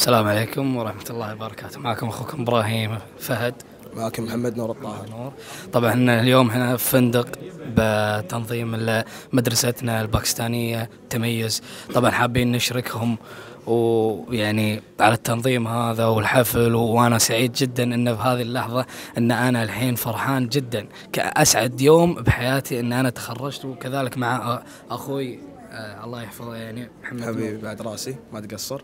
السلام عليكم ورحمة الله وبركاته. معكم أخوكم إبراهيم فهد. معكم محمد نور الطاهر. طبعا اليوم هنا في فندق بتنظيم مدرستنا الباكستانية تميز. طبعا حابين نشركهم ويعني على التنظيم هذا والحفل، وأنا سعيد جدا إن بهذه اللحظة إن أنا الحين فرحان جدا كأسعد يوم بحياتي إن أنا تخرجت، وكذلك مع أخوي الله يحفظه يعني محمد. حبيبي بعد راسي ما تقصر.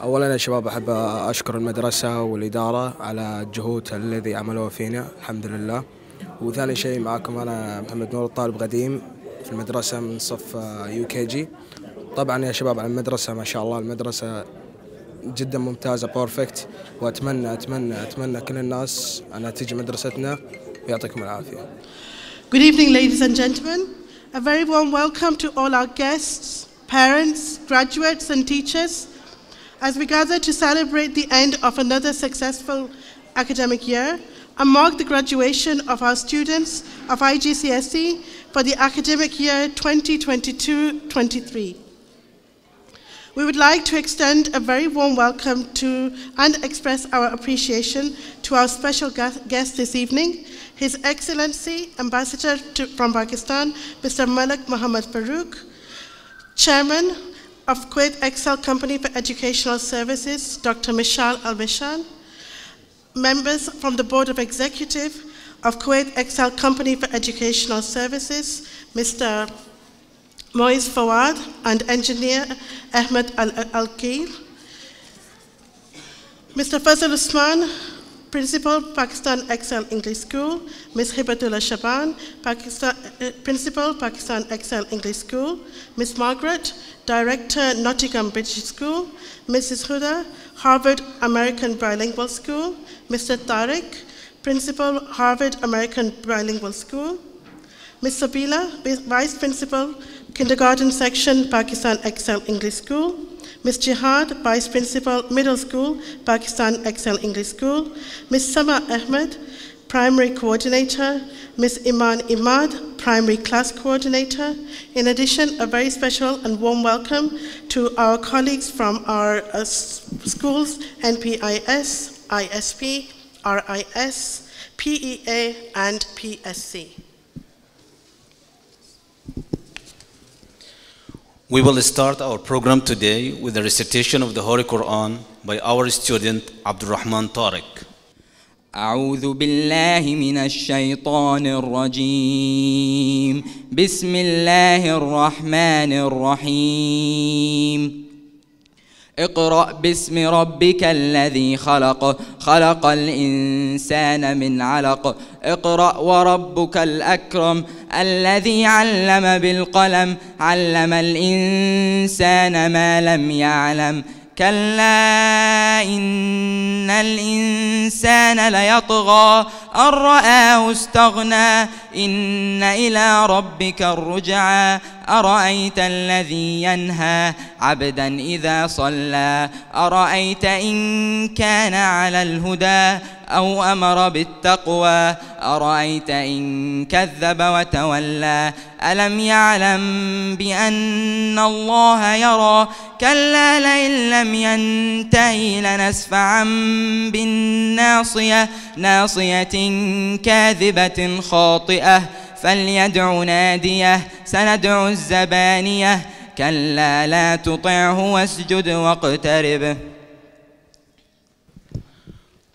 أولا يا شباب أحب أشكر المدرسة والإدارة على الجهود الذي عملوها فينا الحمد لله. وثاني شيء معكم أنا محمد نور طالب قديم في المدرسة من صف UKG. طبعا يا شباب على المدرسة ما شاء الله المدرسة جدا ممتازة بيرفكت، وأتمنى أتمنى أتمنى كل الناس أنها تيجي مدرستنا ويعطيكم العافية. Good evening ladies and gentlemen. A very warm welcome to all our guests, parents, graduates and teachers as we gather to celebrate the end of another successful academic year and mark the graduation of our students of IGCSE for the academic year 2022-23. We would like to extend a very warm welcome to and express our appreciation to our special guest this evening, His Excellency Ambassador from Pakistan, Mr. Malik Muhammad Farooq, Chairman of Kuwait Excel Company for Educational Services, Dr. Mishal Al-Mishan, members from the Board of Executive of Kuwait Excel Company for Educational Services, Mr. Moiz Fawad, and Engineer Ahmed Al-Keel, Mr. Fazal Usman, Principal, Pakistan Excel English School, Ms. Hibatullah Shaban, Principal, Pakistan Excel English School, Ms. Margaret, Director, Nottingham British School, Mrs. Huda, Harvard American Bilingual School, Mr. Tariq, Principal, Harvard American Bilingual School, Ms. Sabila, Vice Principal, Kindergarten Section, Pakistan Excel English School, Ms. Jihad, Vice Principal, Middle School, Pakistan Excel English School, Ms. Sama Ahmed, Primary Coordinator, Ms. Iman Imad, Primary Class Coordinator. In addition, a very special and warm welcome to our colleagues from our schools, NPIS, ISP, RIS, PEA, and PSC. We will start our program today with the recitation of the Holy Quran by our student Abdurrahman Tariq. أعوذ بالله من الشيطان الرجيم. بسم الله الرحمن الرحيم. اقرأ باسم ربك الذي خلق، خلق الإنسان من علق. اقرأ وربك الأكرم الذي علم بالقلم، علم الإنسان ما لم يعلم. كلا إن الإنسان ليطغى أن رآه استغنى، إن إلى ربك الرجعى. أرأيت الذي ينهى عبدا إذا صلى، أرأيت إن كان على الهدى أو أمر بالتقوى، أرأيت إن كذب وتولى. ألم يعلم بأن الله يرى، كلا لئن لم ينته لنسفعا بالناصية، ناصية كاذبة خاطئة. فليدع ناديه، سندع الزبانية. كلا لا تطعه واسجد واقترب.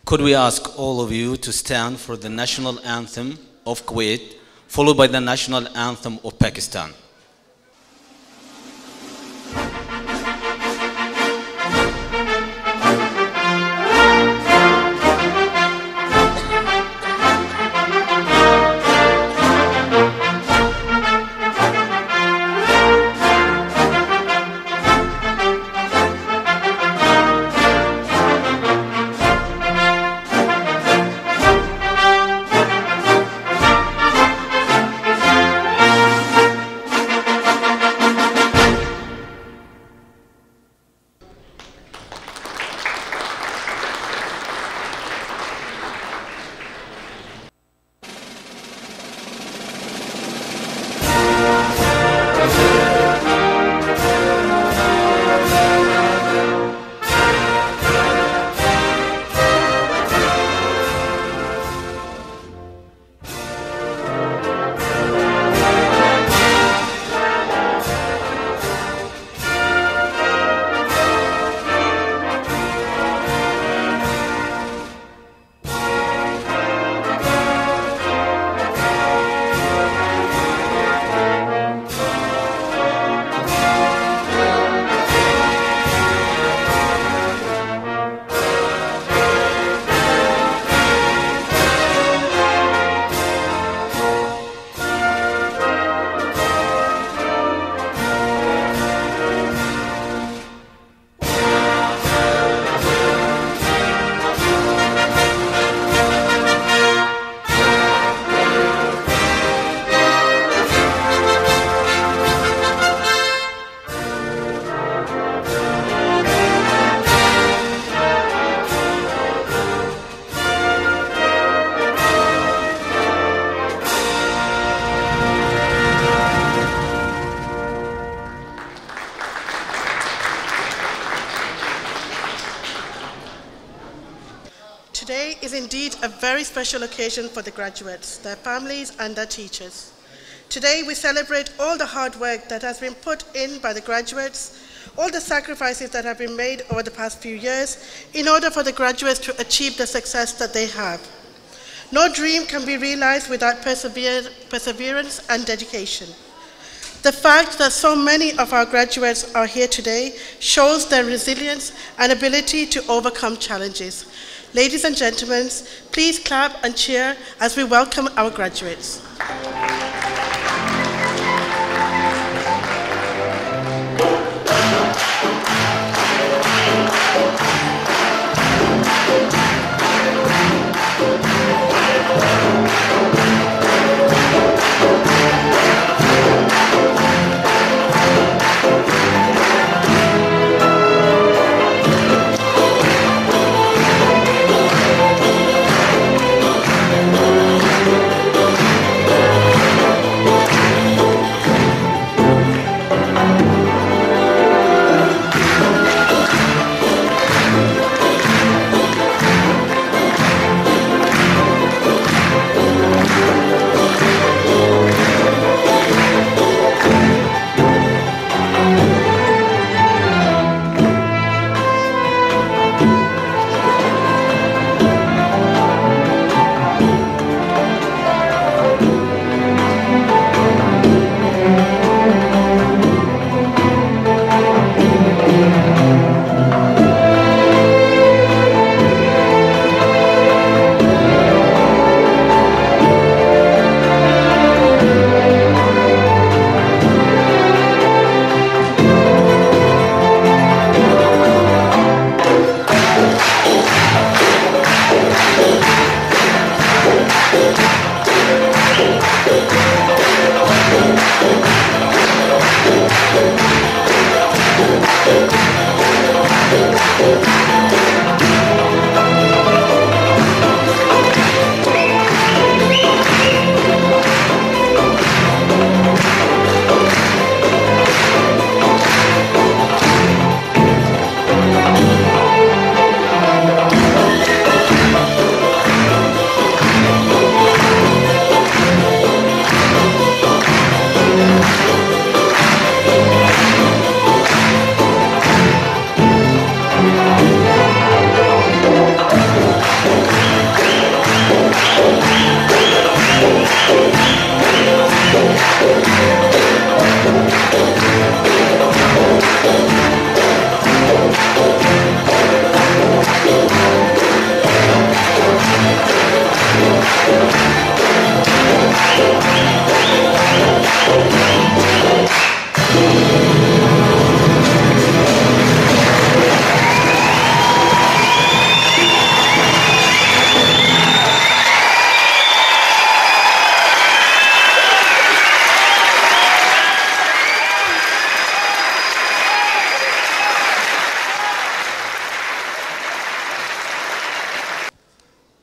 Could we ask all of you to stand for the national anthem of Kuwait, followed by the national anthem of Pakistan? is indeed a very special occasion for the graduates, their families, and their teachers. Today, we celebrate all the hard work that has been put in by the graduates, all the sacrifices that have been made over the past few years in order for the graduates to achieve the success that they have. No dream can be realized without perseverance and dedication. The fact that so many of our graduates are here today shows their resilience and ability to overcome challenges. Ladies and gentlemen, please clap and cheer as we welcome our graduates.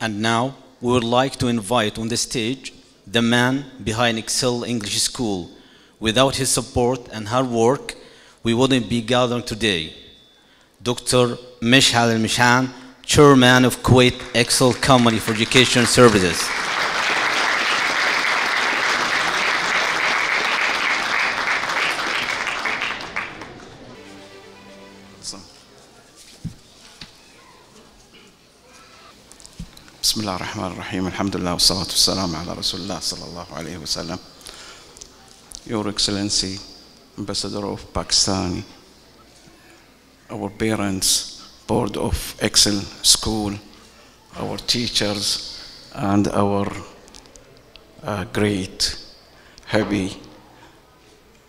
And now, we would like to invite on the stage the man behind Excel English School. Without his support and hard work, we wouldn't be gathering today. Dr. Mishal Al-Mishan, Chairman of Kuwait Excel Company for Education Services. بسم الله الرحمن الرحيم الحمد لله والصلاة والسلام على رسول الله صلى الله عليه وسلم. Your Excellency, Ambassador of Pakistan, our parents, Board of Excel School, our teachers, and our great, happy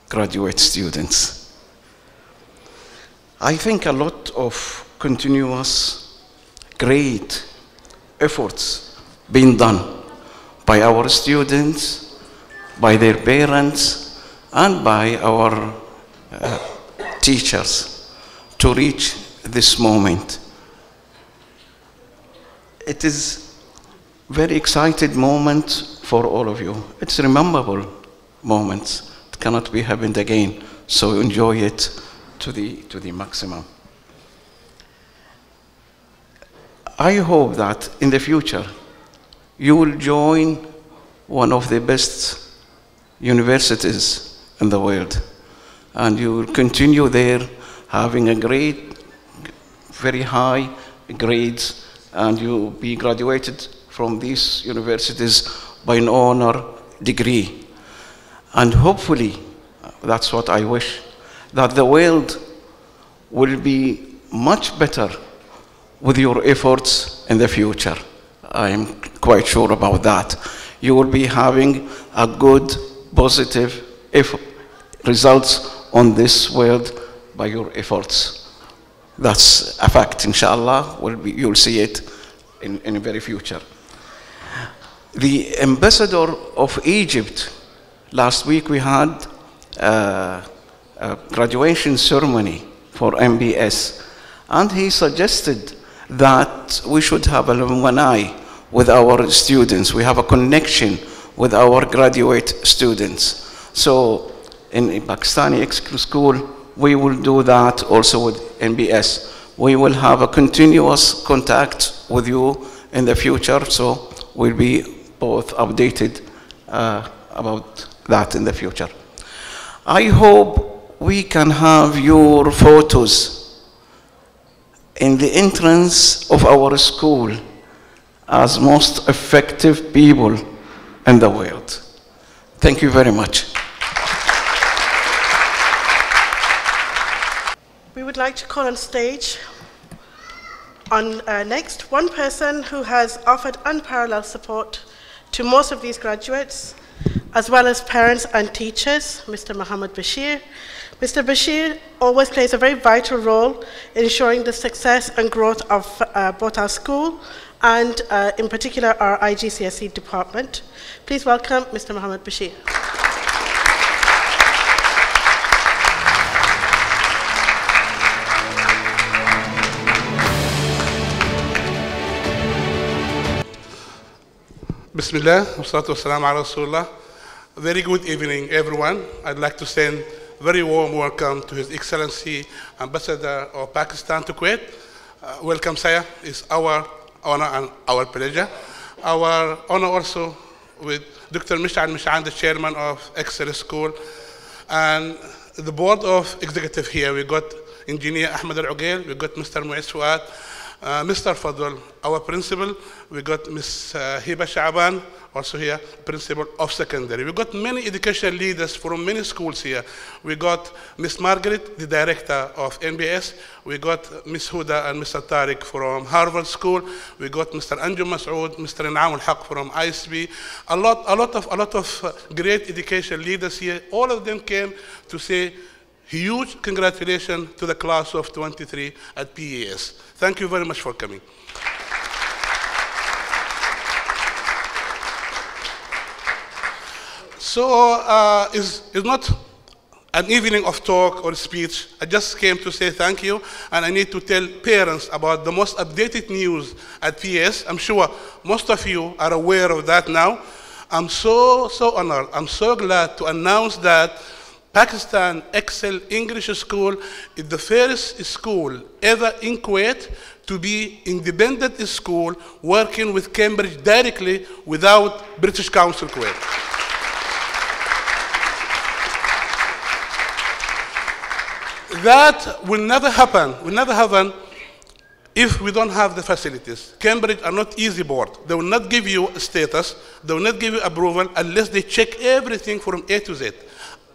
graduate students. I think a lot of continuous, great efforts being done by our students, by their parents, and by our teachers to reach this moment. It is a very exciting moment for all of you. It's a memorable moment. It cannot be happened again, so enjoy it to the maximum. I hope that in the future you will join one of the best universities in the world, and you will continue there having a great, very high grades, and you'll be graduated from these universities by an honor degree. And hopefully, that's what I wish, that the world will be much better with your efforts in the future. I am quite sure about that. You will be having a good, positive results on this world by your efforts. That's a fact, inshallah. You'll see it in the very future. The ambassador of Egypt, last week we had a graduation ceremony for MBS, and he suggested that we should have alumni with our students. We have a connection with our graduate students. So in Pakistani school, we will do that also with MBS. We will have a continuous contact with you in the future, so we'll be both updated about that in the future. I hope we can have your photos in the entrance of our school as most effective people in the world. Thank you very much. We would like to call on stage next one person who has offered unparalleled support to most of these graduates, as well as parents and teachers, Mr. Muhammad Bashir. Mr. Bashir always plays a very vital role in ensuring the success and growth of both our school and in particular our IGCSE department. Please welcome Mr. Muhammad Bashir. Bismillah, wassalatu wassalamu ala Rasulullah. Very good evening, everyone. I'd like to send a very warm welcome to His Excellency Ambassador of Pakistan to Kuwait. Welcome, Sir. It's our honor and our pleasure. Our honor also with Dr. Mishan, the chairman of Excel School, and the board of executive here. We got Engineer Ahmed Al-Ugail, we got Mr. Mu'izz Fuad, Mr. Fadl, our principal. We got Ms. Hiba Sha'ban, also here, principal of secondary. We got many educational leaders from many schools here. We got Ms. Margaret, the director of NBS. We got Ms. Huda and Mr. Tariq from Harvard School. We got Mr. Anju Masood, Mr. Inam Al-Haq from ISB. A lot of great educational leaders here. All of them came to say huge congratulations to the class of 23 at PES. Thank you very much for coming. So it's not an evening of talk or speech. I just came to say thank you, and I need to tell parents about the most updated news at PES. I'm sure most of you are aware of that now. I'm so honored, I'm so glad to announce that Pakistan Excel English School is the first school ever in Kuwait to be independent school working with Cambridge directly without British Council Kuwait. That will never happen if we don't have the facilities. Cambridge are not easy board. They will not give you a status, they will not give you approval unless they check everything from A to Z.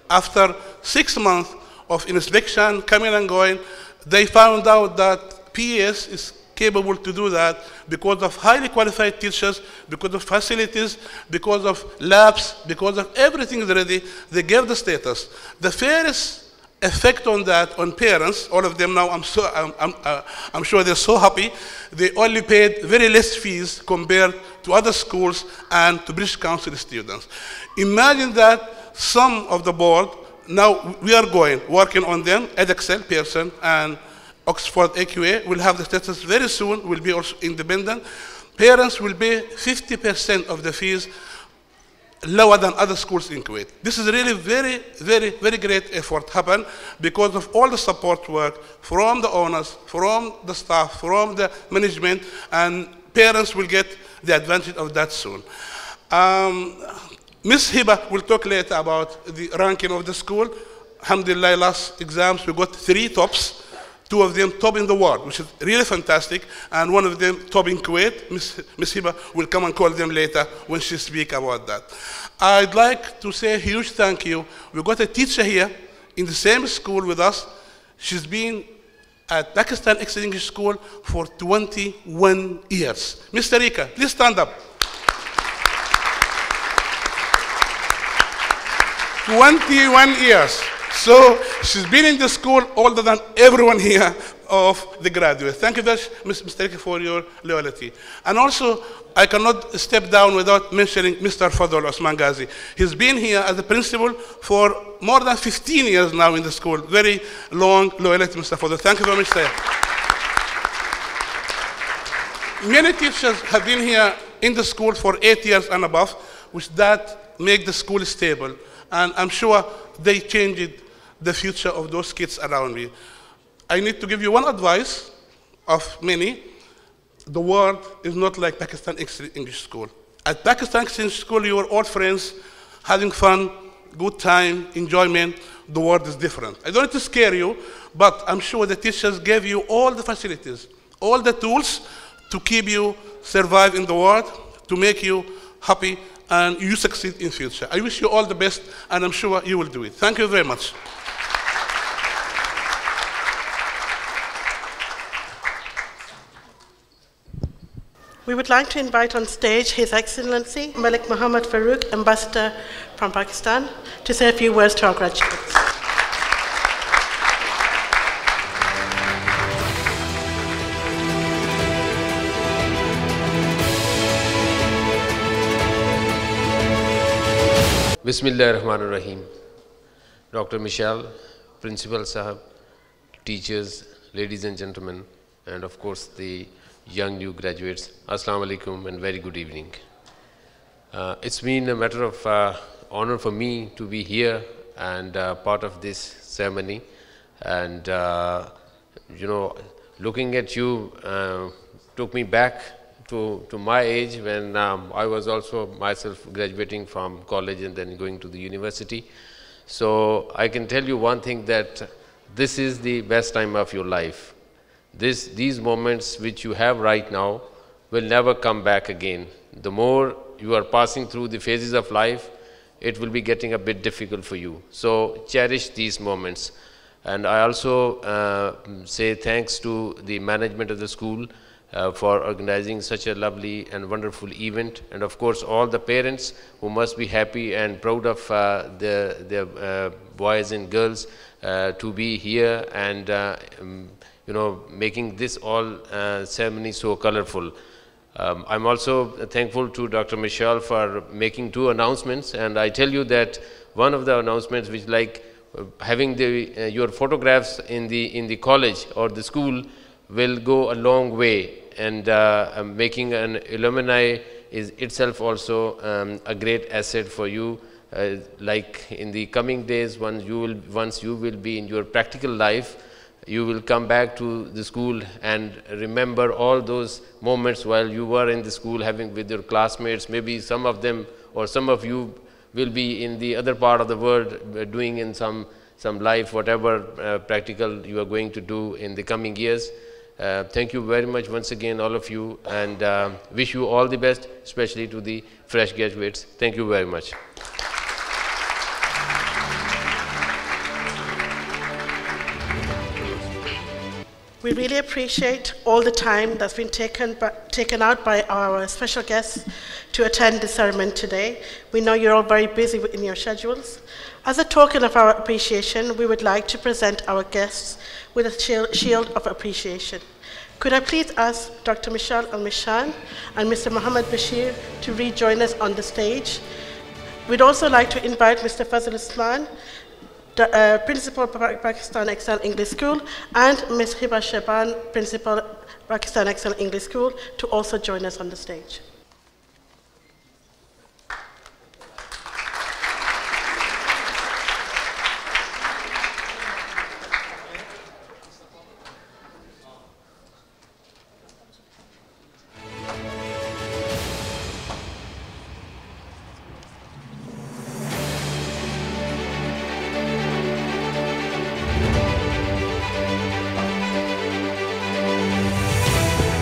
After 6 months of inspection, coming and going, they found out that PES is capable to do that because of highly qualified teachers, because of facilities, because of labs, because of everything is ready. They gave the status. The first effect on that, on parents, all of them now, I'm sure they're so happy. They only paid very less fees compared to other schools and to British Council students. Imagine that some of the board, now we are working on them, Edexcel, Pearson, and Oxford AQA will have the status very soon, will be also independent. Parents will pay 50% of the fees lower than other schools in Kuwait. This is really very, very, very great effort happen because of all the support work from the owners, from the staff, from the management, and parents will get the advantage of that soon. Ms. Hiba will talk later about the ranking of the school. Alhamdulillah, last exams we got 3 tops. 2 of them top in the world, which is really fantastic, and 1 of them top in Kuwait. Ms. Hiba will come and call them later when she speaks about that. I'd like to say a huge thank you. We got a teacher here in the same school with us. She's been at Pakistan Excellent English School for 21 years. Ms. Tarika, please stand up. 21 years. So she's been in the school older than everyone here of the graduates. Thank you very much, Mr. Tarika, for your loyalty. And also, I cannot step down without mentioning Mr. Fadl Osman Ghazi. He's been here as a principal for more than 15 years now in the school. Very long loyalty, Mr. Fadl. Thank you very much, sir. Many teachers have been here in the school for 8 years and above, which that make the school stable. And I'm sure they changed the future of those kids around me. I need to give you one advice of many. The world is not like Pakistan Excellent English School. At Pakistan Excellent School, you are all friends, having fun, good time, enjoyment. The world is different. I don't need to scare you, but I'm sure the teachers gave you all the facilities, all the tools to keep you survive in the world, to make you happy, and you succeed in future. I wish you all the best, and I'm sure you will do it. Thank you very much. We would like to invite on stage His Excellency Malik Muhammad Farooq, Ambassador from Pakistan, to say a few words to our graduates. Bismillahirrahmanirrahim. Dr. Michelle, Principal Sahab, teachers, ladies and gentlemen, and of course the young new graduates, Assalamu alaikum and very good evening. It's been a matter of honor for me to be here and part of this ceremony, and you know, looking at you took me back to my age when I was also myself graduating from college and then going to the university. So I can tell you one thing, that this is the best time of your life. These moments which you have right now will never come back again. The more you are passing through the phases of life, it will be getting a bit difficult for you. So cherish these moments. And I also say thanks to the management of the school for organizing such a lovely and wonderful event, and of course all the parents who must be happy and proud of their boys and girls to be here and you know, making this all ceremony so colorful. I'm also thankful to Dr. Michelle for making 2 announcements, and I tell you that one of the announcements which like having your photographs in the college or the school will go a long way, and making an alumni is itself also a great asset for you. Like in the coming days, once you will be in your practical life, you will come back to the school and remember all those moments while you were in the school having with your classmates. Maybe some of them or some of you will be in the other part of the world doing in some life, whatever practical you are going to do in the coming years. Thank you very much once again, all of you, and wish you all the best, especially to the fresh graduates. Thank you very much. We really appreciate all the time that's been taken out by our special guests to attend the ceremony today. We know you're all very busy in your schedules. As a token of our appreciation, we would like to present our guests with a shield of appreciation. Could I please ask Dr. Michelle Al-Mishan and Mr. Muhammad Bashir to rejoin us on the stage? We'd also like to invite Mr. Fazl Usman, Principal Pakistan Excellent English School, and Ms. Hiba Shaban, Principal Pakistan Excellent English School, to also join us on the stage.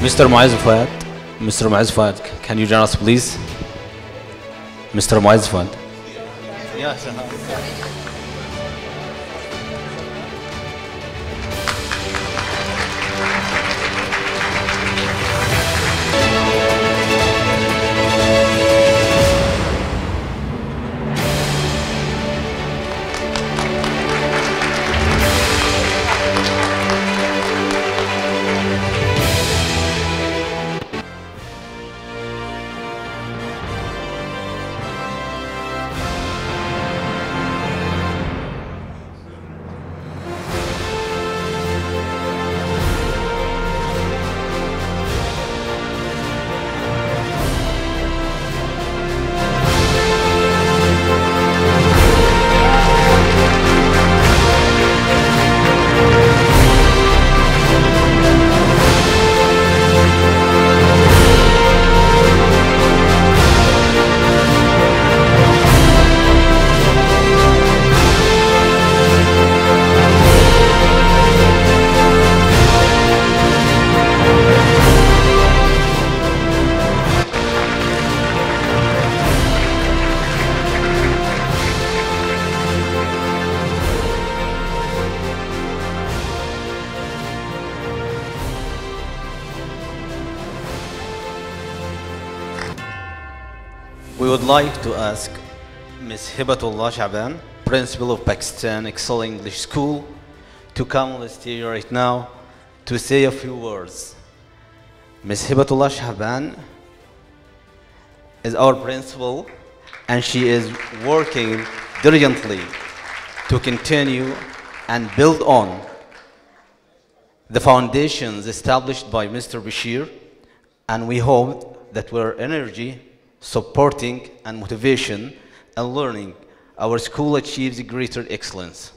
Mr. Muaz Fuad. Mr. Muaz Fuad, can you join us, please? Mr. Muaz Fuad. Yes. We would like to ask Ms. Hibatullah Shaban, Principal of Pakistan Excel English School, to come on the stage right now to say a few words. Ms. Hibatullah Shaban is our principal, and she is working diligently to continue and build on the foundations established by Mr. Bashir, and we hope that with our energy, supporting and motivation and learning, our school achieves greater excellence.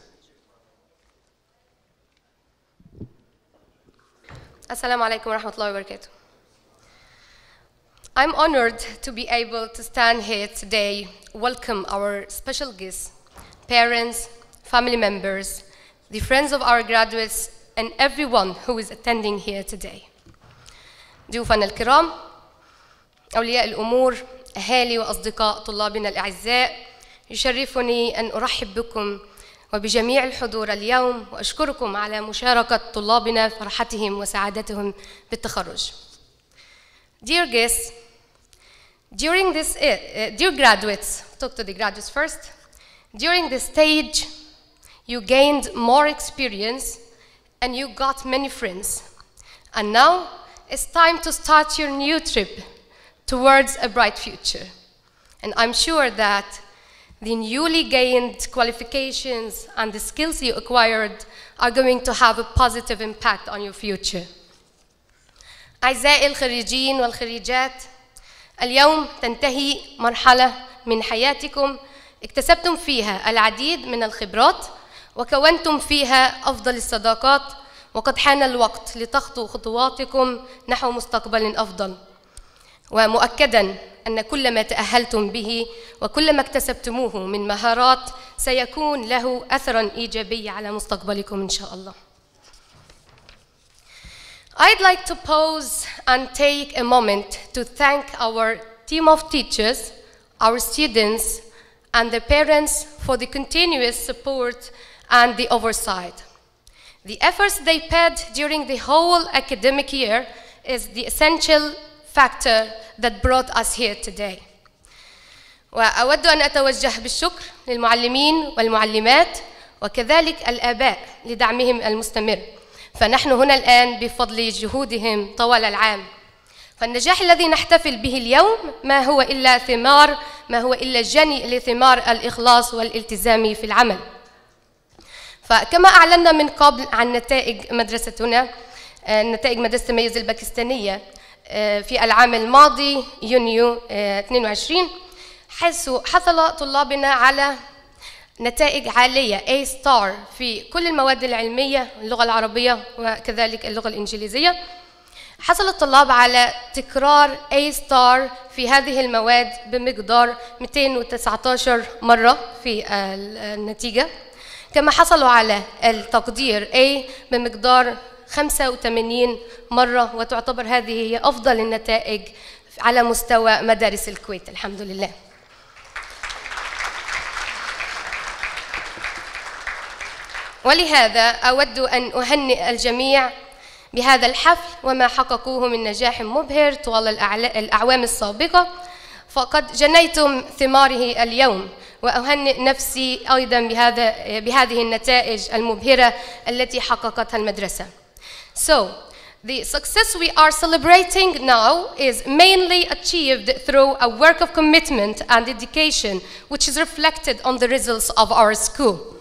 Assalamu alaikum wa rahmatullahi wa barakatuh. I'm honored to be able to stand here today, welcome our special guests, parents, family members, the friends of our graduates, and everyone who is attending here today. ضيوفنا الكرام، أولياء الأمور، أهالي وأصدقاء طلابنا الأعزاء، يشرفني أن أرحب بكم وبجميع الحضور اليوم وأشكركم على مشاركة طلابنا فرحتهم وسعادتهم بالتخرج. Dear guests, dear graduates, talk to the graduates first. During this stage, you gained more experience and you got many friends. And now it's time to start your new trip towards a bright future. And I'm sure that the newly gained qualifications and the skills you acquired are going to have a positive impact on your future. أعزائي الخريجين والخريجات، اليوم تنتهي مرحلة من حياتكم اكتسبتم فيها العديد من الخبرات وكونتم فيها أفضل الصداقات، وقد حان الوقت لتخطوا خطواتكم نحو مستقبل أفضل. ومؤكداً أن كل ما تأهلتم به وكل ما اكتسبتموه من مهارات سيكون له أثراً إيجابي على مستقبلكم إن شاء الله. I'd like to pause and take a moment to thank our team of teachers, our students, and their parents for the continuous support and the oversight. The efforts they paid during the whole academic year is the essential factor that brought us here today. وأود أن أتوجه بالشكر للمعلمين والمعلمات وكذلك الآباء لدعمهم المستمر، فنحن هنا الآن بفضل جهودهم طوال العام. فالنجاح الذي نحتفل به اليوم ما هو إلا جني لثمار الإخلاص والالتزام في العمل. فكما أعلنا من قبل عن نتائج مدرستنا، نتائج مدرسة تميز الباكستانية في العام الماضي يونيو 22، حيث حصل طلابنا على نتائج عالية A ستار في كل المواد العلمية، اللغة العربية وكذلك اللغة الإنجليزية. حصل الطلاب على تكرار A ستار في هذه المواد بمقدار 219 مرة في النتيجة، كما حصلوا على التقدير A بمقدار 85 مرة، وتعتبر هذه هي أفضل النتائج على مستوى مدارس الكويت الحمد لله. ولهذا أود أن أهنئ الجميع بهذا الحفل وما حققوه من نجاح مبهر طوال الأعوام السابقة، فقد جنيتم ثماره اليوم، وأهنئ نفسي أيضا بهذه النتائج المبهرة التي حققتها المدرسة. So, the success we are celebrating now is mainly achieved through a work of commitment and dedication, which is reflected on the results of our school.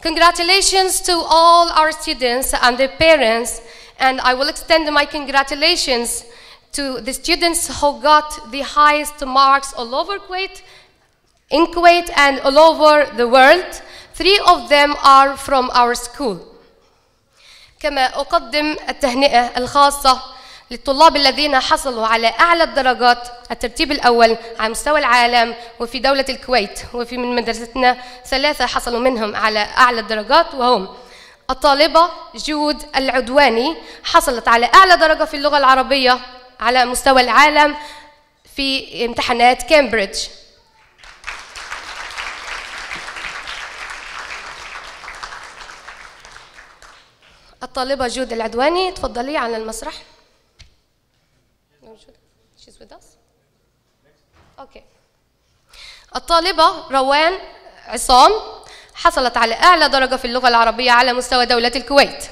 Congratulations to all our students and their parents, and I will extend my congratulations to the students who got the highest marks all over Kuwait, in Kuwait and all over the world. 3 of them are from our school. كما أقدم التهنئة الخاصة للطلاب الذين حصلوا على أعلى الدرجات الترتيب الأول على مستوى العالم وفي دولة الكويت، وفي من مدرستنا 3 حصلوا منهم على أعلى الدرجات، وهم الطالبة جود العدواني حصلت على أعلى درجة في اللغة العربية على مستوى العالم في امتحانات كامبريدج. الطالبة جود العدواني، تفضلي على المسرح. She's with us. Okay. الطالبة روان عصام حصلت على أعلى درجة في اللغة العربية على مستوى دولة الكويت.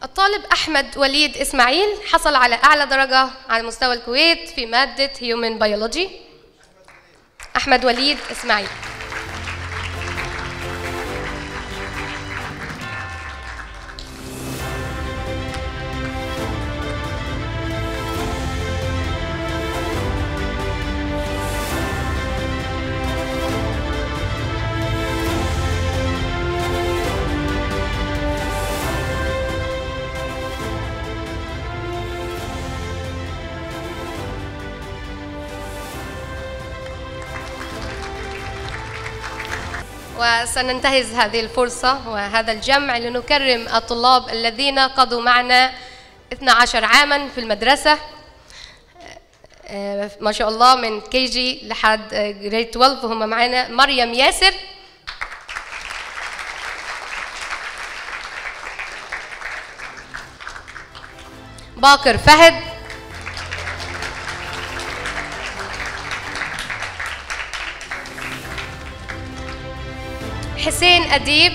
الطالب أحمد وليد إسماعيل حصل على أعلى درجة على مستوى الكويت في مادة Human Biology. أحمد وليد إسماعيل. وسننتهز هذه الفرصة وهذا الجمع لنكرم الطلاب الذين قضوا معنا 12 عاما في المدرسة، ما شاء الله من KG لحد grade 12 هم معنا. مريم ياسر، باكر فهد، حسين أديب،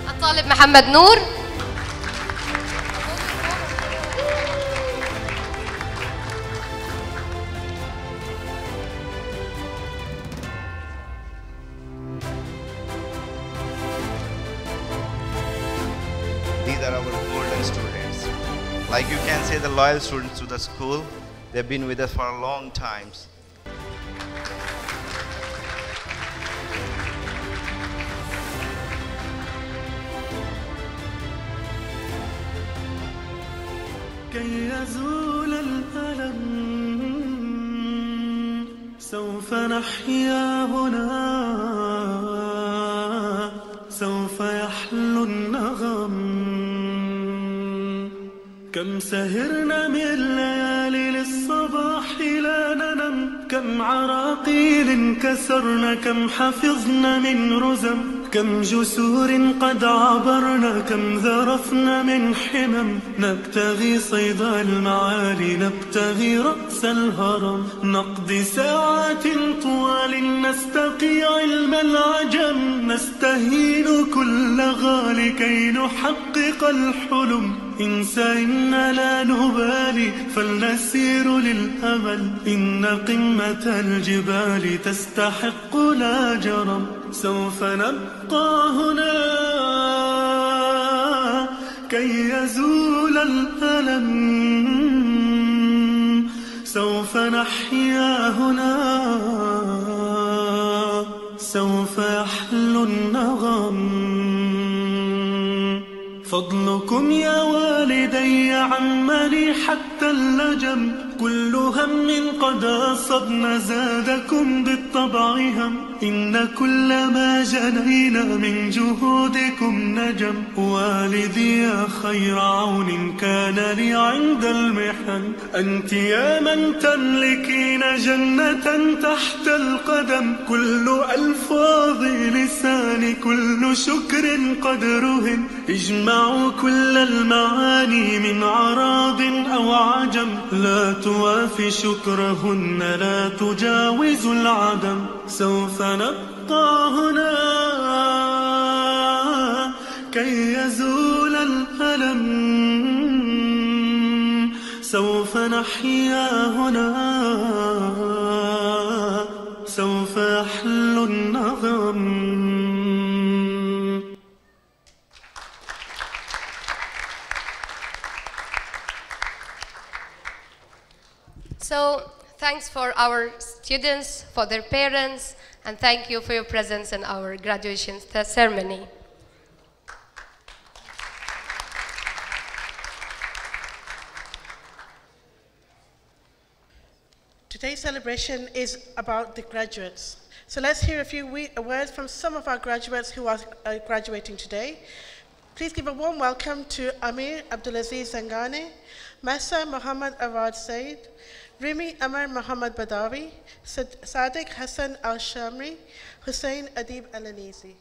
الطالب محمد نور، These are our golden students. Like you can say, the loyal students to the school. They've been with us for a long time. كي يزول الألم سوف نحيا هنا، سوف يحلو النغم. كم سهرنا من ليالي للصباح لا ننم، كم عراقيل كسرنا، كم حفظنا من رزم، كم جسور قد عبرنا، كم ذرفنا من حمم. نبتغي صيد المعالي، نبتغي رأس الهرم، نقضي ساعات طوال نستقي علم العجم، نستهين كل غالي كي نحقق الحلم انسى إن لا نبالي فلنسير للأمل إن قمة الجبال تستحق لا جرم سوف نبقى هنا كي يزول الألم سوف نحيا هنا سوف يحلو النغم فضلكم يا والدي عمني حتى اللجم كل هم قد أصبنا زادكم بالطبع هم إن كل ما جنينا من جهودكم نجم والدي يا خير عون كان لي عند المحن أنت يا من تملكين جنة تحت القدم كل ألفاظ لساني كل شكر قد رهن اجمعوا كل المعاني من عراض أو عجم لا توافي شكرهن لا تجاوز العدم سوف نبقى هنا كي يزول الألم سوف نحيا هنا سوف يحلو النغم. So, thanks for our students, for their parents, and thank you for your presence in our graduation ceremony. Today's celebration is about the graduates. So let's hear a few words from some of our graduates who are graduating today. Please give a warm welcome to Amir Abdulaziz Zangane, Masa Muhammad Awad Said, Rimi Amar Muhammad Badawi, Sadiq Hassan Al-Shamri, Hussein Adib Al-Alizi.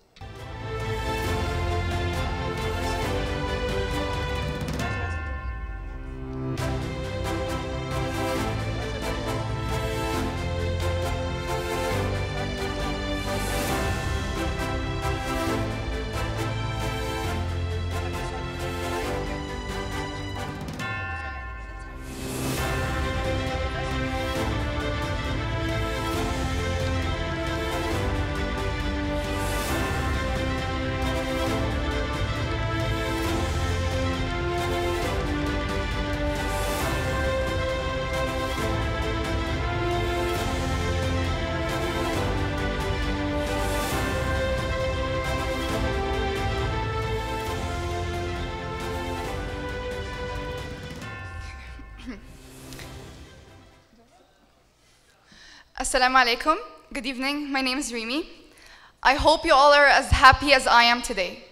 Assalamu alaikum. Good evening. My name is Rimi. I hope you all are as happy as I am today.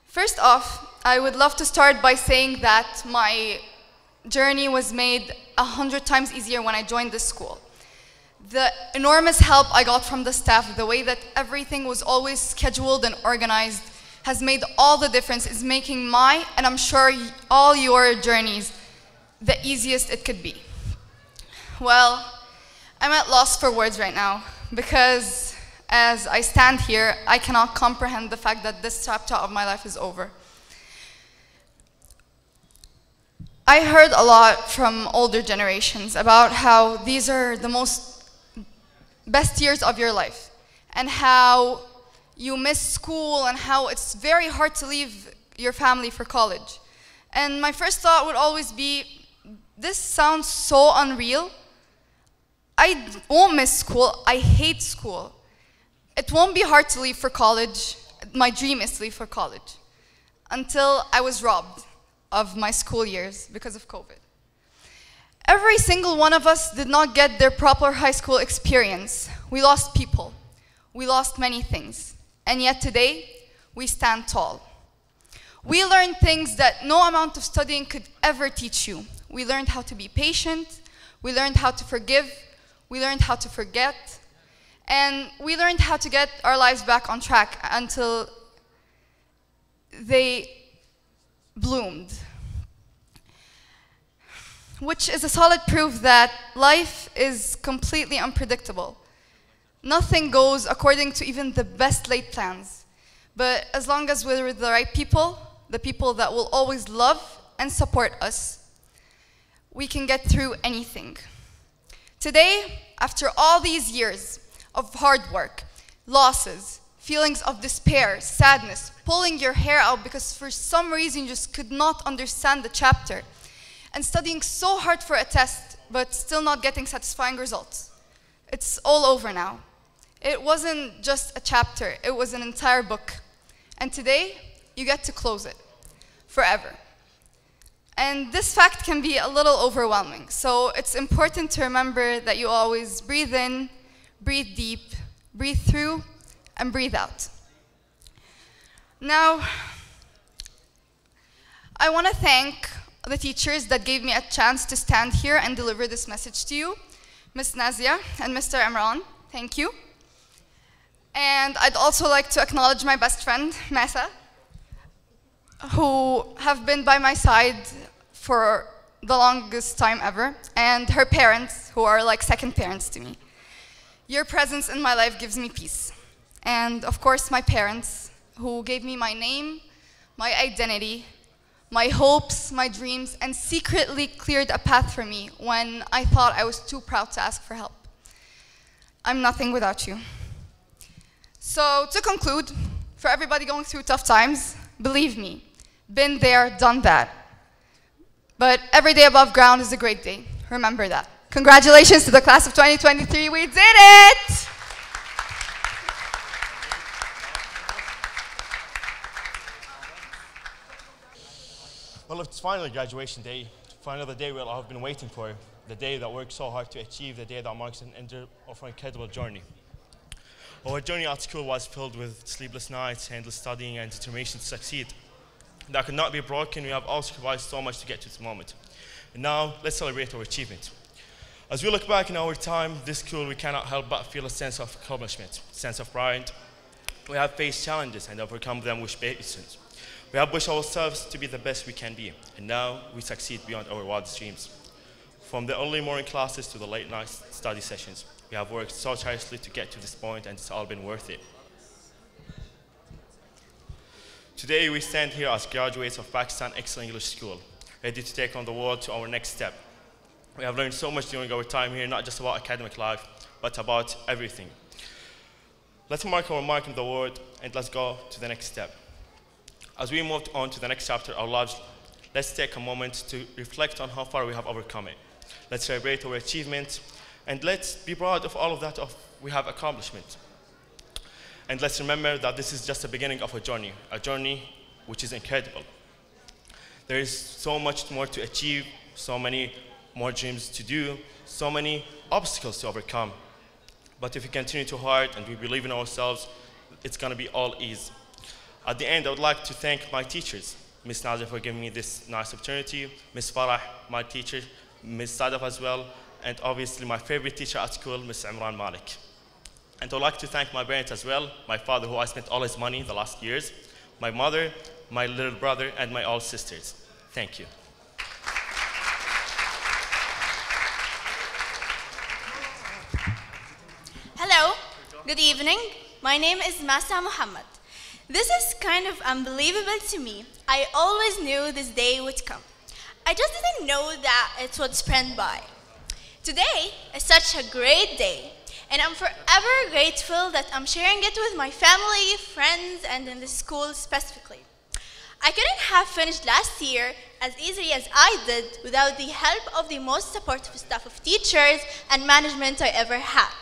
First off, I would love to start by saying that my journey was made 100 times easier when I joined this school. The enormous help I got from the staff, the way that everything was always scheduled and organized, has made all the difference. Is making my, and I'm sure all your journeys, the easiest it could be. Well, I'm at loss for words right now because as I stand here, I cannot comprehend the fact that this chapter of my life is over. I heard a lot from older generations about how these are the best years of your life and how you miss school and how it's very hard to leave your family for college. And my first thought would always be, this sounds so unreal. I won't miss school. I hate school. It won't be hard to leave for college. My dream is to leave for college. Until I was robbed of my school years because of COVID. Every single one of us did not get their proper high school experience. We lost people. We lost many things. And yet today, we stand tall. We learned things that no amount of studying could ever teach you. We learned how to be patient. We learned how to forgive. We learned how to forget, and we learned how to get our lives back on track until they bloomed. Which is a solid proof that life is completely unpredictable. Nothing goes according to even the best laid plans. But as long as we're with the right people, the people that will always love and support us, we can get through anything. Today, after all these years of hard work, losses, feelings of despair, sadness, pulling your hair out because for some reason you just could not understand the chapter, and studying so hard for a test, but still not getting satisfying results. It's all over now. It wasn't just a chapter, it was an entire book. And today, you get to close it, forever. And this fact can be a little overwhelming, so it's important to remember that you always breathe in, breathe deep, breathe through, and breathe out. Now, I want to thank the teachers that gave me a chance to stand here and deliver this message to you, Ms. Nazia and Mr. Imran. Thank you. And I'd also like to acknowledge my best friend, Mesa, who have been by my side for the longest time ever, and her parents, who are like second parents to me. Your presence in my life gives me peace. And of course, my parents, who gave me my name, my identity, my hopes, my dreams, and secretly cleared a path for me when I thought I was too proud to ask for help. I'm nothing without you. So to conclude, for everybody going through tough times, believe me, been there, done that. But every day above ground is a great day. Remember that. Congratulations to the class of 2023. We did it! Well, it's finally graduation day, finally the day we'll all have been waiting for, the day that we worked so hard to achieve, the day that marks an end of our incredible journey. Our journey at school was filled with sleepless nights, endless studying, and determination to succeed. That could not be broken. We have all sacrificed so much to get to this moment. And now, let's celebrate our achievement. As we look back in our time, this school, we cannot help but feel a sense of accomplishment, sense of pride. We have faced challenges and overcome them with patience. We have pushed ourselves to be the best we can be, and now we succeed beyond our wildest dreams. From the early morning classes to the late night study sessions, we have worked so tirelessly to get to this point, and it's all been worth it. Today, we stand here as graduates of Pakistan Excellent English School, ready to take on the world to our next step. We have learned so much during our time here, not just about academic life, but about everything. Let's mark our mark in the world, and let's go to the next step. As we move on to the next chapter of our lives, let's take a moment to reflect on how far we have overcome it. Let's celebrate our achievements, and let's be proud of all of that we have accomplished. And let's remember that this is just the beginning of a journey which is incredible. There is so much more to achieve, so many more dreams to do, so many obstacles to overcome. But if we continue to hard and we believe in ourselves, it's going to be all ease. At the end, I would like to thank my teachers, Ms. Nazia for giving me this nice opportunity, Ms. Farah, my teacher, Ms. Sadaf as well, and obviously my favorite teacher at school, Ms. Imran Malik. And I would like to thank my parents as well, my father who I spent all his money the last years, my mother, my little brother, and my all sisters. Thank you. Hello, good evening. My name is Masa Muhammad. This is kind of unbelievable to me. I always knew this day would come. I just didn't know that it would sprint by. Today is such a great day, and I'm forever grateful that I'm sharing it with my family, friends, and in the school specifically. I couldn't have finished last year as easily as I did without the help of the most supportive staff of teachers and management I ever had.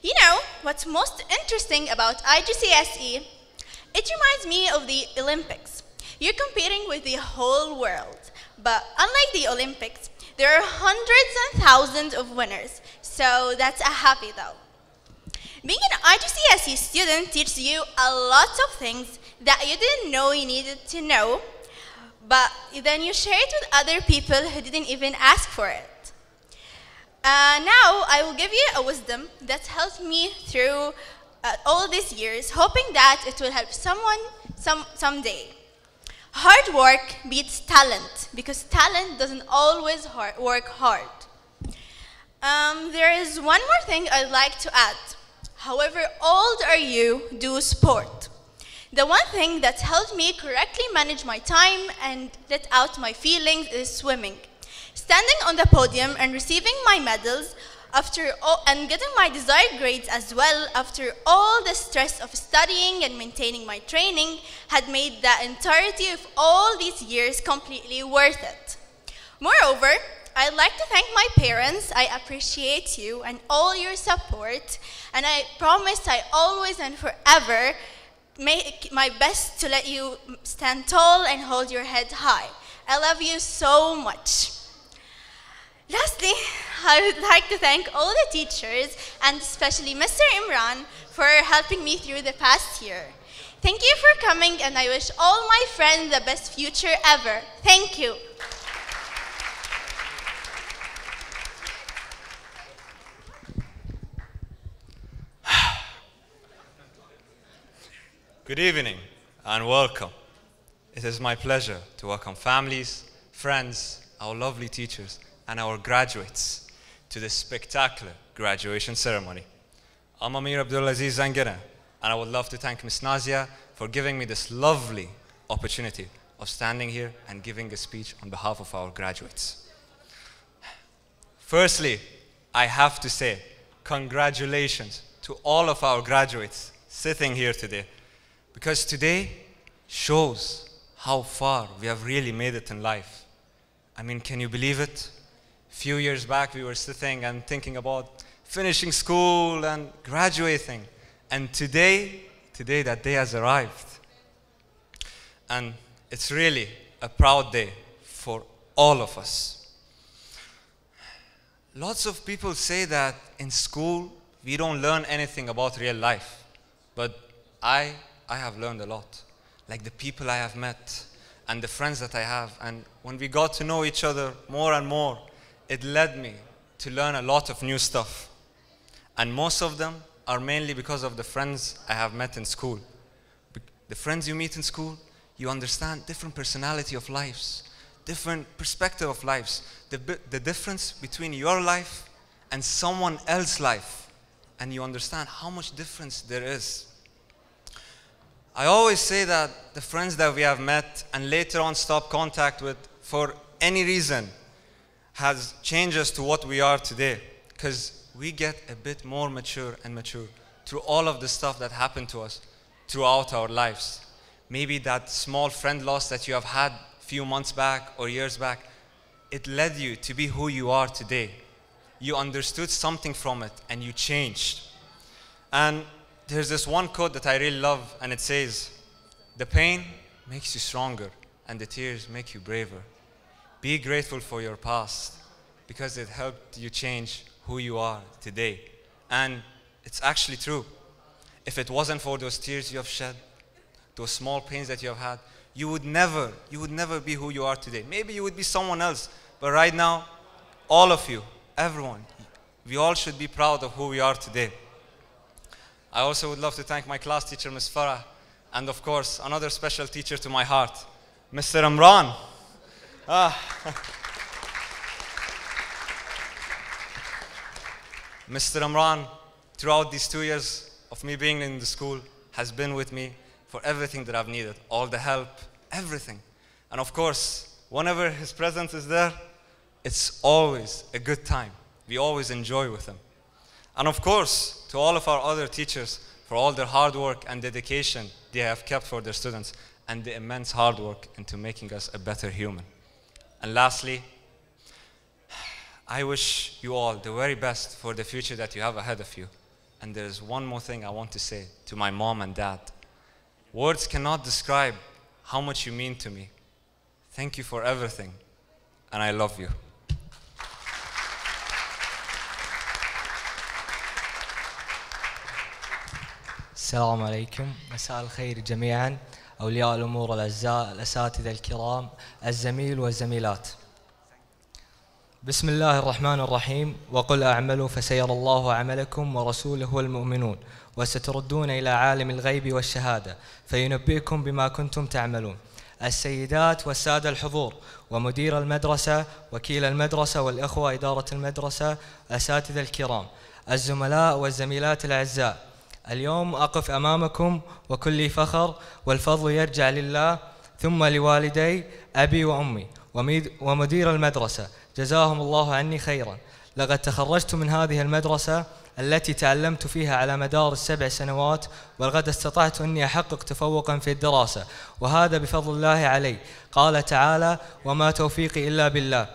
You know, what's most interesting about IGCSE? It reminds me of the Olympics. You're competing with the whole world, but unlike the Olympics, there are hundreds and thousands of winners, so that's a happy though. Being an IGCSE student teaches you a lot of things that you didn't know you needed to know, but then you share it with other people who didn't even ask for it. Now I will give you a wisdom that helped me through all these years, hoping that it will help someone someday. Hard work beats talent, because talent doesn't always work hard. There is one more thing I'd like to add. However old are you, do sport. The one thing that helped me correctly manage my time and let out my feelings is swimming. Standing on the podium and receiving my medals and getting my desired grades as well after all the stress of studying and maintaining my training had made the entirety of all these years completely worth it. Moreover, I'd like to thank my parents. I appreciate you and all your support, and I promise I always and forever make my best to let you stand tall and hold your head high. I love you so much. Lastly, I would like to thank all the teachers and especially Mr. Imran for helping me through the past year. Thank you for coming, and I wish all my friends the best future ever. Thank you. Good evening and welcome. It is my pleasure to welcome families, friends, our lovely teachers, and our graduates to this spectacular graduation ceremony. I'm Amir Abdulaziz Zangara, and I would love to thank Ms. Nazia for giving me this lovely opportunity of standing here and giving a speech on behalf of our graduates. Firstly, I have to say congratulations to all of our graduates sitting here today, because today shows how far we have really made it in life. I mean, can you believe it? A few years back, we were sitting and thinking about finishing school and graduating. And today that day has arrived. And it's really a proud day for all of us. Lots of people say that in school, we don't learn anything about real life. But I have learned a lot. Like the people I have met and the friends that I have. And when we got to know each other more and more, it led me to learn a lot of new stuff. And most of them are mainly because of the friends I have met in school. The friends you meet in school, you understand different personality of lives, different perspective of lives, the difference between your life and someone else's life. And you understand how much difference there is. I always say that the friends that we have met and later on stopped contact with for any reason has changed us to what we are today, because we get a bit more mature and mature through all of the stuff that happened to us throughout our lives. Maybe that small friend loss that you have had a few months back or years back, it led you to be who you are today. You understood something from it and you changed. And there's this one quote that I really love, and it says, "The pain makes you stronger and the tears make you braver. Be grateful for your past because it helped you change who you are today." And it's actually true. If it wasn't for those tears you have shed, those small pains that you have had, you would never be who you are today. Maybe you would be someone else, but right now, all of you, everyone, we all should be proud of who we are today. I also would love to thank my class teacher, Ms. Farah, and of course, another special teacher to my heart, Mr. Imran. Mr. Imran, throughout these 2 years of me being in the school, has been with me for everything that I've needed, all the help, everything. And of course, whenever his presence is there, it's always a good time. We always enjoy with him. And of course, to all of our other teachers for all their hard work and dedication they have kept for their students and the immense hard work into making us a better human. And lastly, I wish you all the very best for the future that you have ahead of you. And there's one more thing I want to say to my mom and dad. Words cannot describe how much you mean to me. Thank you for everything, and I love you. السلام عليكم، مساء الخير جميعا، أولياء الأمور الأعزاء، الأساتذة الكرام، الزميل والزميلات. بسم الله الرحمن الرحيم. وقل أعملوا فسيرى الله عملكم ورسوله والمؤمنون وستردون إلى عالم الغيب والشهادة فينبئكم بما كنتم تعملون. السيدات والسادة الحضور ومدير المدرسة، وكيل المدرسة والإخوة إدارة المدرسة، الأساتذة الكرام، الزملاء والزميلات الأعزاء، اليوم أقف أمامكم وكلي فخر، والفضل يرجع لله ثم لوالدي أبي وأمي ومدير المدرسة، جزاهم الله عني خيرا. لقد تخرجت من هذه المدرسة التي تعلمت فيها على مدار ال7 سنوات، ولقد استطعت أني أحقق تفوقا في الدراسة، وهذا بفضل الله علي. قال تعالى: وما توفيقي إلا بالله.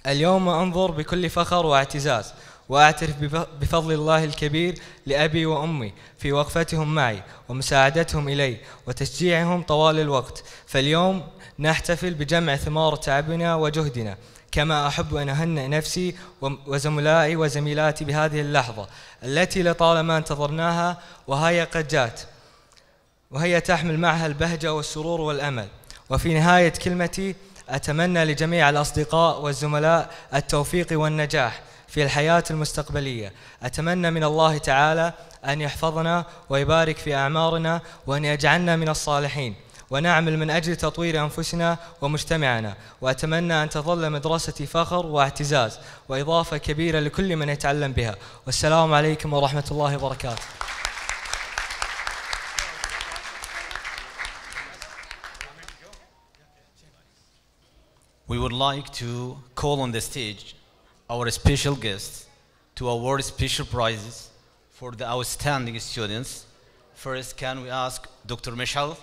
اليوم أنظر بكل فخر واعتزاز وأعترف بفضل الله الكبير لأبي وأمي في وقفتهم معي ومساعدتهم إلي وتشجيعهم طوال الوقت. فاليوم نحتفل بجمع ثمار تعبنا وجهدنا، كما أحب أن أهنئ نفسي وزملائي وزميلاتي بهذه اللحظة التي لطالما انتظرناها، وهي قد جات، وهي تحمل معها البهجة والسرور والأمل. وفي نهاية كلمتي أتمنى لجميع الأصدقاء والزملاء التوفيق والنجاح في الحياة المستقبلية. أتمنى من الله تعالى أن يحفظنا ويبارك في أعمارنا، وأن يجعلنا من الصالحين، ونعمل من أجل تطوير أنفسنا ومجتمعنا. وأتمنى أن تظل مدرستي فخر واعتزاز وإضافة كبيرة لكل من يتعلم بها. والسلام عليكم ورحمة الله وبركاته. We would like to call on the stage our special guests to award special prizes for the outstanding students. First, can we ask Dr. Mishal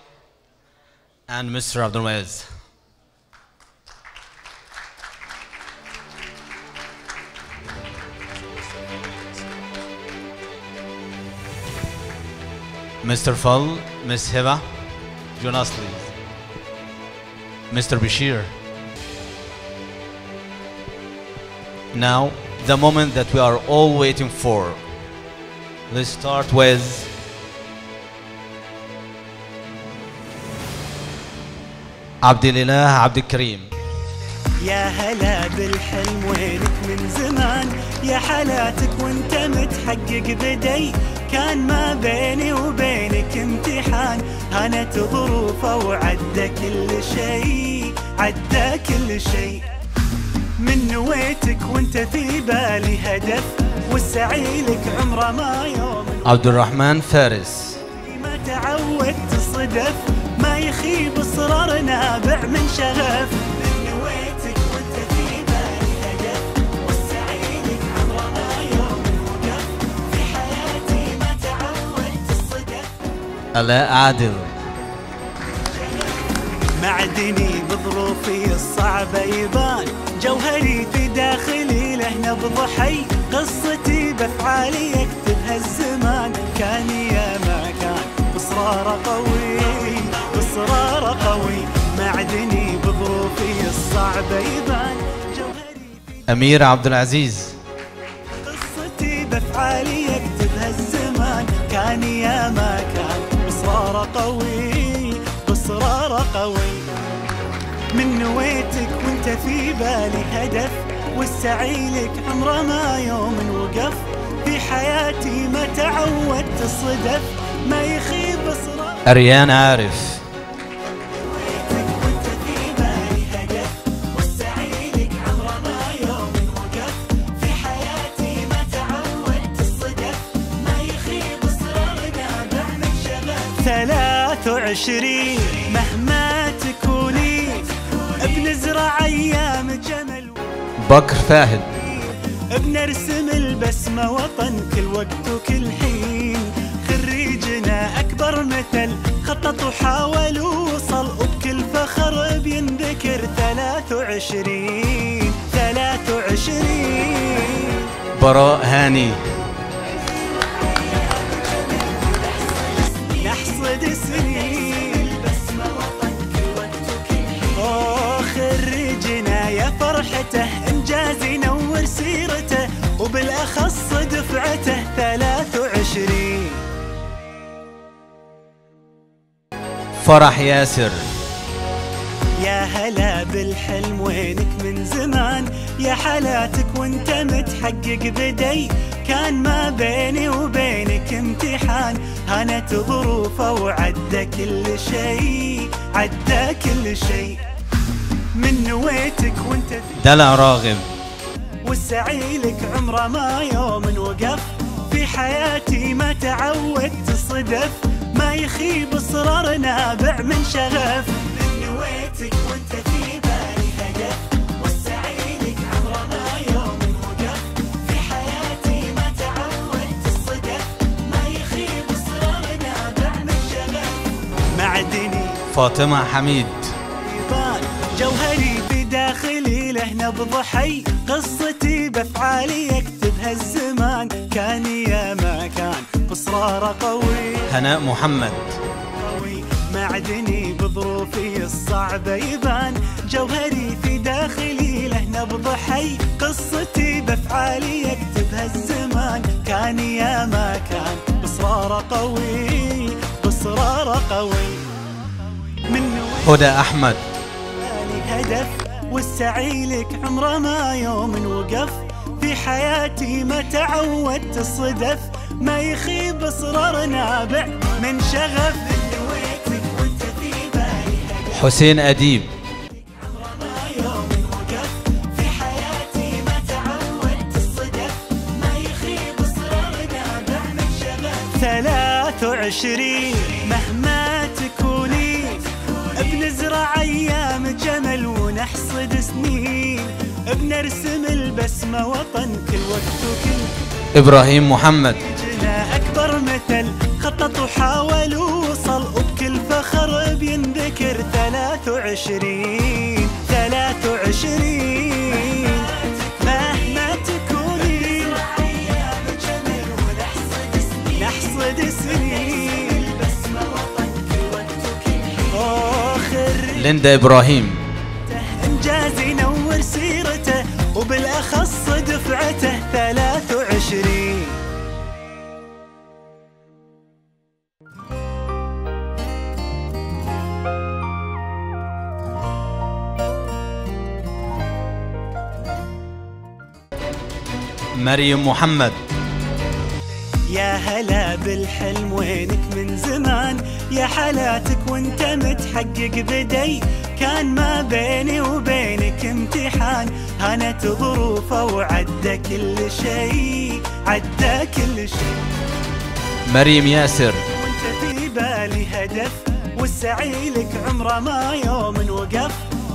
and Mr. Abdulmez. Mr. Fal, Ms. Heba, join us please. Mr. Bashir. Now, the moment that we are all waiting for. Let's start with عبد الإله عبد الكريم. يا هلا بالحلم وينك من زمان، يا حالاتك وانت متحقق بدي، كان ما بيني وبينك امتحان، هانت ظروفه وعدى كل شيء، عدى كل شيء، من نويتك وانت في بالي هدف، والسعي لك عمره ما يوم. عبد الرحمن فارس. ما تعودت صدف، ما يخيب اصرار نابع من شغف، من نويتك وانت في بالي هدف، والسعي لك عمره ما يوم وقف، في حياتي ما تعودت الصدف. آلاء عادل. معدني بظروفي الصعبة يبان، جوهري في داخلي له نبض حي، قصتي بافعالي يكتبها الزمان، كان يا ما كان بإصرار قوي، بإصرار قوي، معدني بظروفي الصعبة يبان، جوهري في أمير عبد العزيز. قصتي بافعالي يكتبها الزمان، كان يا ما كان بإصرار قوي، بإصرار قوي، من نويتك وانت في بالي هدف، والسعي لك عمره ما يوم وقف، في حياتي ما تعودت الصدف، ما يخيب اصرار. أريان عارف. نويتك وانت في بالي هدف، والسعي لك عمره ما يوم وقف، في حياتي ما تعودت الصدف، ما يخيب اصرار نابع من شغف. 23 مهما تكوني بنزرع ايام جمل، بكر فاهد. بنرسم البسمة وطن كل وقت وكل حين، خريجنا أكبر مثل خطط وحاول ووصل، وبكل فخر بينذكر 23 براء هاني. نحصد سنين البسمة وطن كل وقت وكل حين، خريجنا يا فرحته إنجاز ينور سيرته، وبالأخص دفعته 23. فرح ياسر. يا هلا بالحلم وينك من زمان، يا حالاتك وانت متحقق بدي، كان ما بيني وبينك امتحان، هانت ظروفه وعدى كل شيء، عدى كل شيء، من نويتك وانت في دلع راغب. والسعي لك عمره ما يوم وقف، في حياتي ما تعودت صدف ما يخيب إصرار نابع من شغف من نويتك وانت في بالي هدف والسعي لك عمره ما يوم وقف في حياتي ما تعودت الصدف ما يخيب إصرار نابع من شغف معدني فاطمة حميد. جوهري في داخلي له نبض حي قصتي بافعالي يكتبها الزمان كان يا ما كان بإصرار قوي. هناء محمد. معدني بظروفي الصعبة يبان جوهري في داخلي له نبض حي قصتي بافعالي يكتبها الزمان كان يا ما كان بإصرار قوي بإصرار قوي. من هدى أحمد. هدف والسعي لك عمره ما يوم وقف في حياتي ما تعودت الصدف ما يخيب إصرار نابع من شغف نويتك وانت في بالي هدف حسين أديب. عمره ما يوم وقف في حياتي ما تعودت الصدف ما يخيب إصرار نابع من شغف 23 مهما تكوني بنزرع أيام جمل ونحصد سنين بنرسم البسمة وطن كل وقت وكل. إبراهيم محمد. جنا أكبر مثل خطط وحاول ووصل وبكل فخر بينذكر 23 مهما تكوني أيام جمل ونحصد سنين البسمة وطن كل وقت وكل. ليندا إبراهيم. إنجاز ينور سيرته وبالأخص دفعته 23. مريم محمد. يا هلا بالحلم وينك من زمان يا حالاتك وانت متحقق بدي كان ما بيني وبينك امتحان هانت ظروفه وعدى كل شيء عدى كل شيء. مريم ياسر. وانت في بالي هدف والسعي لك عمره ما يوم وقف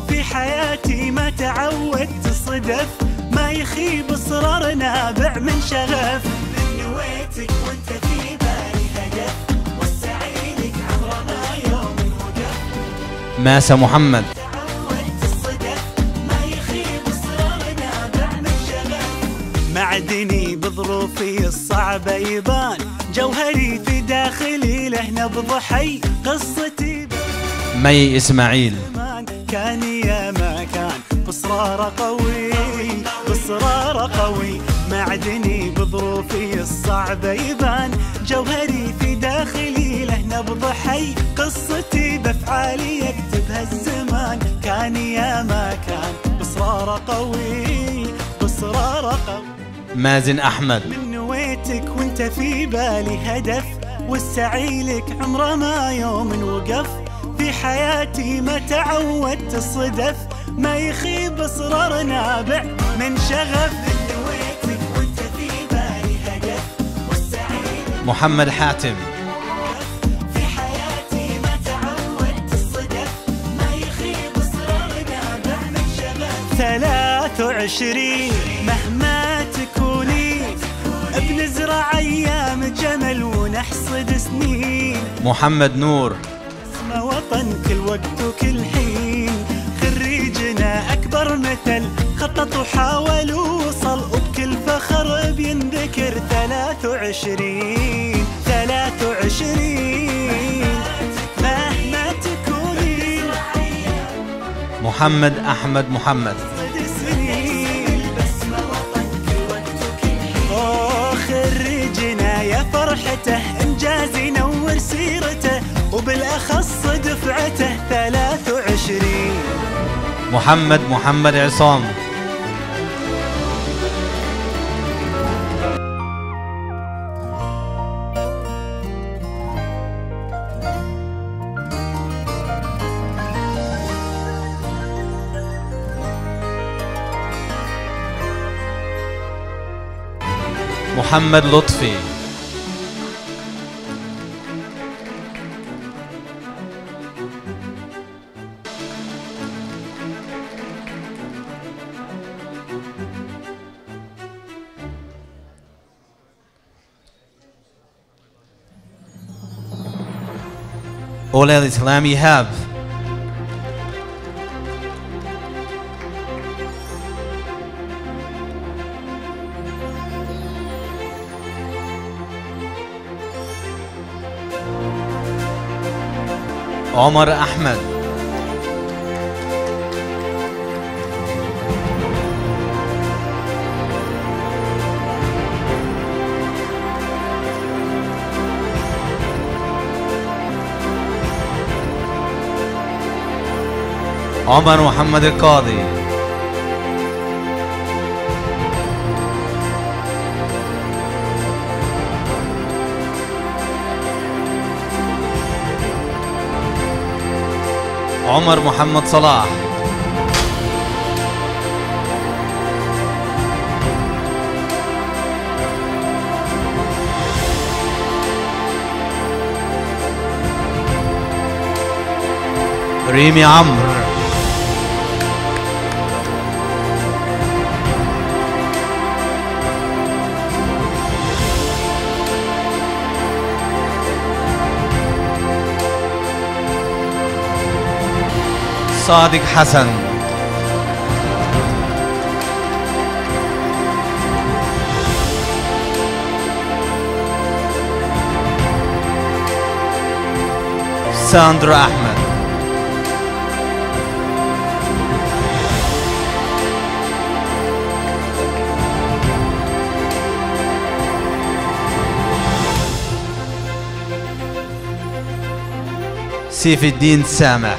في حياتي ما تعودت صدف ما يخيب إصرار نابع من شغف من نويتك وانت في بالي هدف والسعي لك عمره ما يوم وقف. ماسة محمد. تعودت الصدف ما يخيب إصرار نابع من شغف معدني بظروفي الصعبة يبان جوهري في داخلي له نبض حي قصتي مي إسماعيل. كان يا ما كان بإصرار قوي بإصرار قوي معدني بظروفي الصعبة يبان جوهري في داخلي له نبض حي قصتي بافعالي يكتبها الزمان كان يا ما كان بإصرار قوي بإصرار قوي. مازن أحمد. من نويتك وانت في بالي هدف والسعي لك عمره ما يوم وقف في حياتي ما تعودت الصدف ما يخيب إصرار نابع من شغف من نويتك وانت في بالي هدف والسعي لك محمد حاتم. في حياتي ما تعودت الصدف ما يخيب إصرار نابع من شغف 23 مهما تكوني بنزرع أيام جمل ونحصد سنين. محمد نور. وطن كل وقت وكل حين خريجنا أكبر مثل خطط وحاول ووصل وبكل فخر بينذكر 23 مهما تكوني. محمد أحمد محمد. خريجنا يا فرحته إنجاز ينور سيرته وبالأخص دفعته 23. محمد عصام. محمد لطفي. أولى الإسلام إيهاب. عمر أحمد. عمر محمد القاضي. عمر محمد صلاح. ريمي عمرو. صادق حسن. ساندرا أحمد. سيف الدين سامح.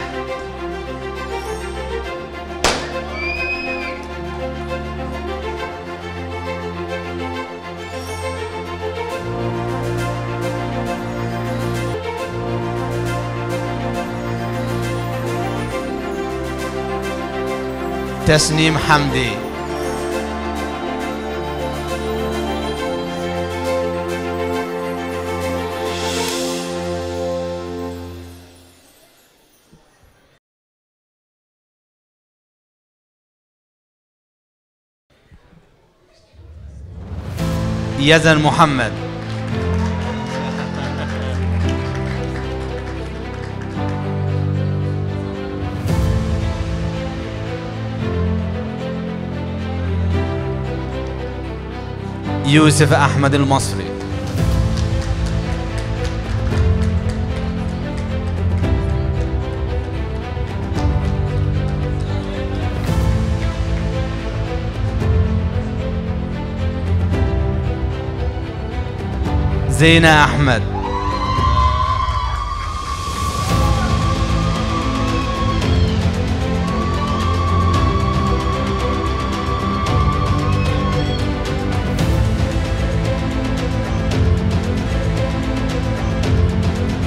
تسنيم حمدي. يزن محمد. يوسف أحمد المصري. زينة أحمد.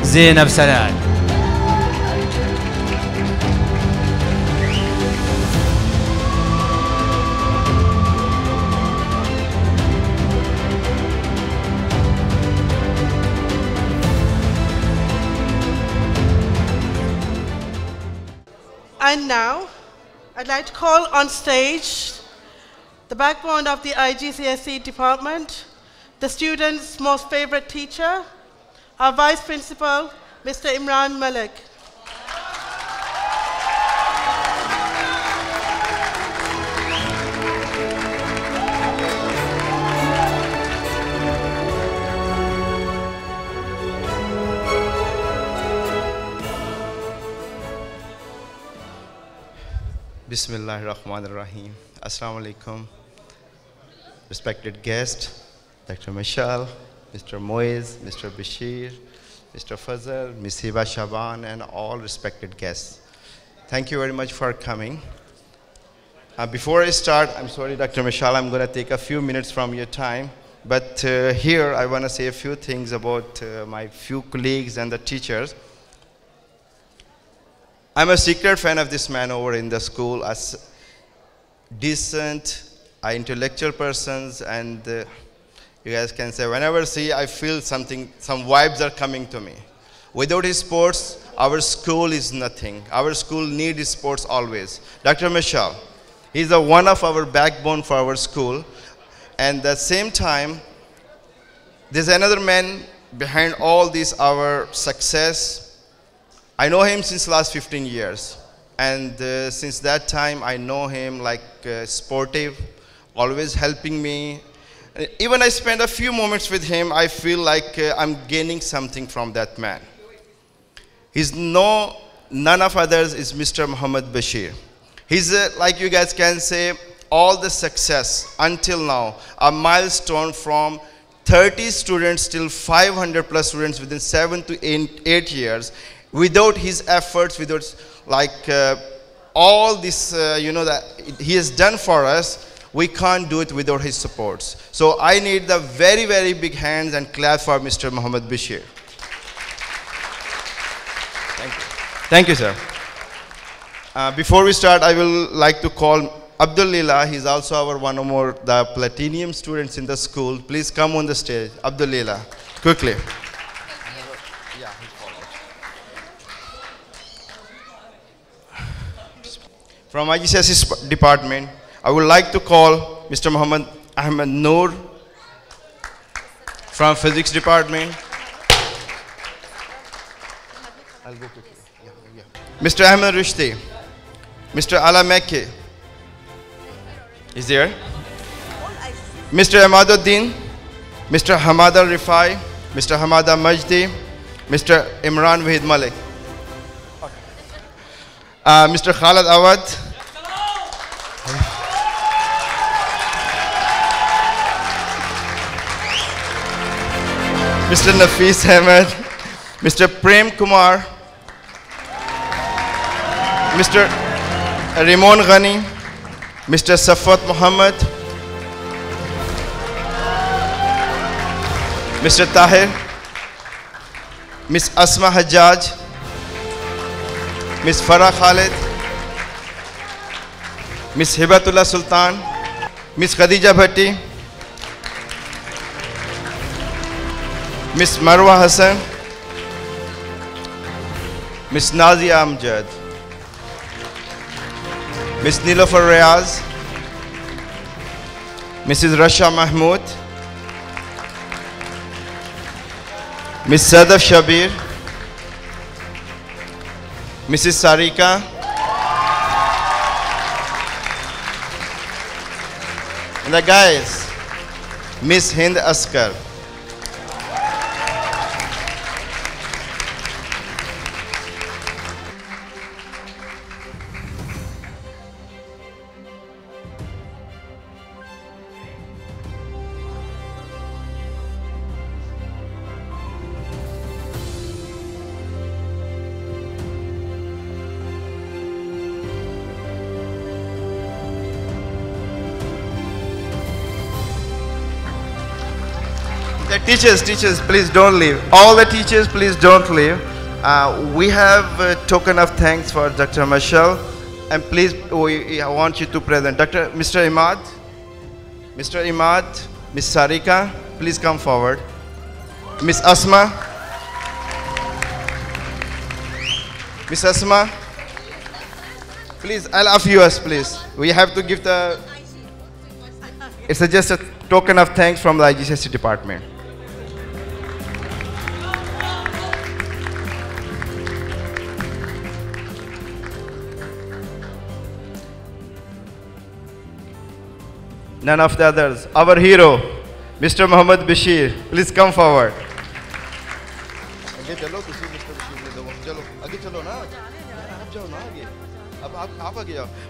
زينب سلال. And now, I'd like to call on stage the backbone of the IGCSE department, the students' most favorite teacher, our Vice Principal, Mr. Imran Malik. Bismillahirrahmanirrahim. Assalamu alaikum. Respected guests, Dr. Michelle, Mr. Moiz, Mr. Bashir, Mr. Fazal, Ms. Hiba Shaban, and all respected guests. Thank you very much for coming. Before I start, I'm sorry, Dr. Michelle, I'm going to take a few minutes from your time. But here, I want to say a few things about my few colleagues and the teachers. I'm a secret fan of this man over in the school, as decent, intellectual persons, and You guys can say, whenever I see, I feel something, some vibes are coming to me. Without his sports, our school is nothing. Our school needs sports always. Dr. Michelle, he's one of our backbone for our school. And at the same time, there's another man behind all this, our success. I know him since last 15 years. And since that time, I know him like sportive, always helping me. Even I spend a few moments with him, I feel like I'm gaining something from that man. He's none of others is Mr. Muhammad Bashir. He's, like you guys can say, all the success until now, a milestone from 30 students till 500 plus students within 7 to 8 years. Without his efforts, without like all this, that he has done for us, we can't do it without his supports. So I need the very, very big hands and clap for Mr. Muhammad Bashir. Thank you. Thank you, sir. Before we start, I will like to call Abdul Lila. He's also our one or more the platinum students in the school. Please come on the stage. Abdul Lila, quickly. From IGCSE department, I would like to call Mr. Muhammad Ahmed Noor from physics department. I'll go quickly. Mr. Ahmed Rushdi, Mr. Ala Mekke is there. Mr. Amaduddin, Mr. Hamad Al Rifai, Mr. Hamada Majdi, Mr. Imran Wahid Malik. Mr. Khalid Awad, Mr. Nafis Ahmed, Mr. Prem Kumar, Mr. Rimon Ghani, Mr. Safat Muhammad, Mr. Tahir, Miss Asma Hajjaj, Miss Farah Khalid, Miss Hibatullah Sultan, Miss Khadija Bhatti, Miss Marwa Hassan, Miss Nazia Amjad, Miss Nilofar Riaz, Mrs. Rasha Mahmood, Miss Sadaf Shabir, Mrs. Sarika, and the guys, Miss Hind Askar. The teachers, please don't leave. All the teachers, please don't leave. We have a token of thanks for Dr. Michelle, and please, I want you to present Mr. Imad, Miss Sarika, please come forward. Miss Asma, Miss Asma, please, all of yours, please. We have to give it's just a token of thanks from the IGCSE department. None of the others. Our hero, Mr. Muhammad Bashir. Please come forward.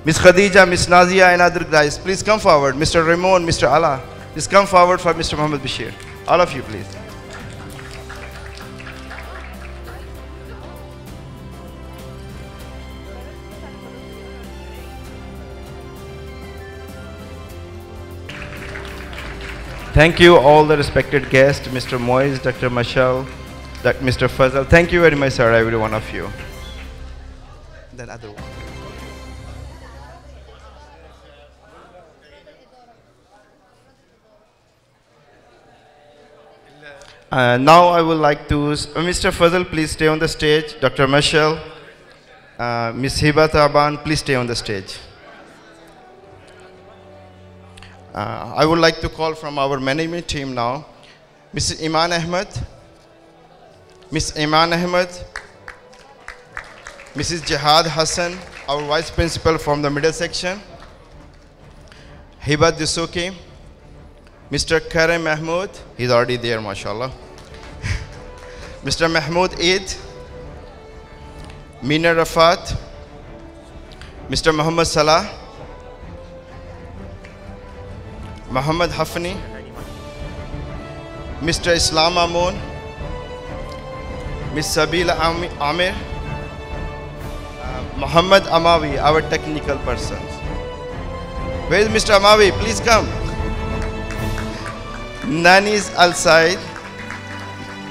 Miss Khadija, Miss Nazia, and other guys, please come forward. Mr. Ramon, Mr. Allah, please come forward for Mr. Muhammad Bashir. All of you, please. Thank you, all the respected guests, Mr. Moise, Dr. Michelle, Mr. Fazal. Thank you very much, sir, every one of you. That other one. Now I would like to, Mr. Fazal, please stay on the stage. Dr. Michelle, Ms. Hiba Taban, please stay on the stage. I would like to call from our management team now, Mrs. Iman Ahmed, Ms. Iman Ahmed, Mrs. Jihad Hassan, our Vice Principal from the middle section, Hibat Disuki, Mr. Karim Mahmood, he's already there, mashallah. Mr. Mahmood Eid, Mina Rafat, Mr. Muhammad Salah, Muhammad Hafni, Mr. Islam Amun, Ms. Sabila Amir, Muhammad Amawi, our technical persons. Where is Mr. Amawi? Please come. Nanis Al Said,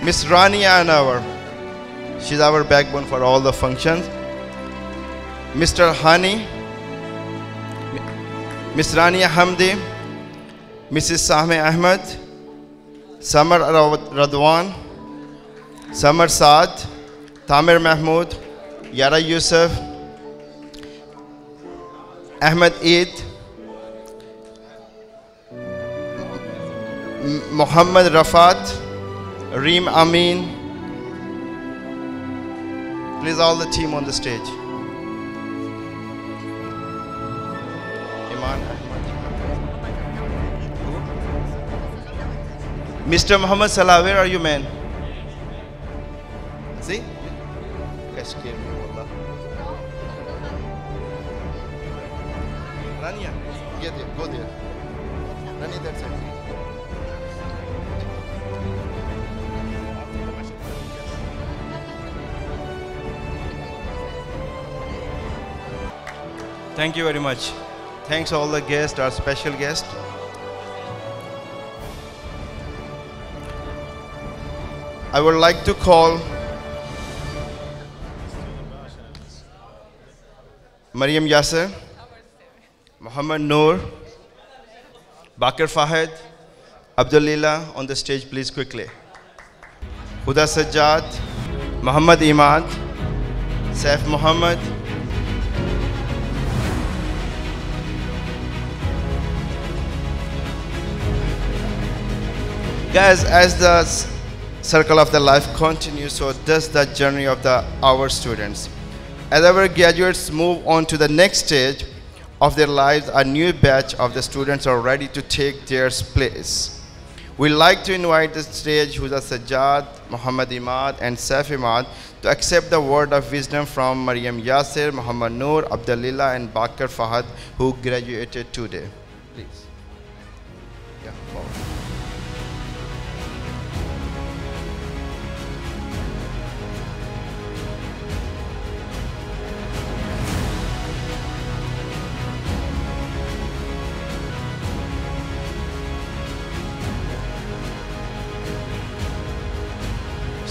Miss Rania Anwar, she's our backbone for all the functions. Mr. Hani, Miss Rania Hamdi, Mrs. Sahme Ahmed, Samar Radwan, Samar Saad, Tamir Mahmood, Yara Yusuf, Ahmed Eid, Muhammad Rafat, Reem Amin. Please, all the team on the stage. Iman Ahmad. Mr. Muhammad Salah, where are you, man? See? You guys scared me, wallah. Rania, get there, go there. Rania, that's it. Thank you very much. Thanks all the guests, our special guest. I would like to call Mariam Yasser, Muhammad Noor, Bakir Fahed, Abdulillah on the stage, please, quickly. Huda Sajjad, Muhammad Imad, Saif Muhammad, guys, as the circle of the life continues, so does the journey of our students. As our graduates move on to the next stage of their lives, a new batch of the students are ready to take their place. We'd like to invite the stage Huda Sajjad, Muhammad Imad, and Saif Imad to accept the word of wisdom from Mariam Yasser, Muhammad Noor, Abdulillah, and Bakir Fahad, who graduated today. Please. Yeah, forward.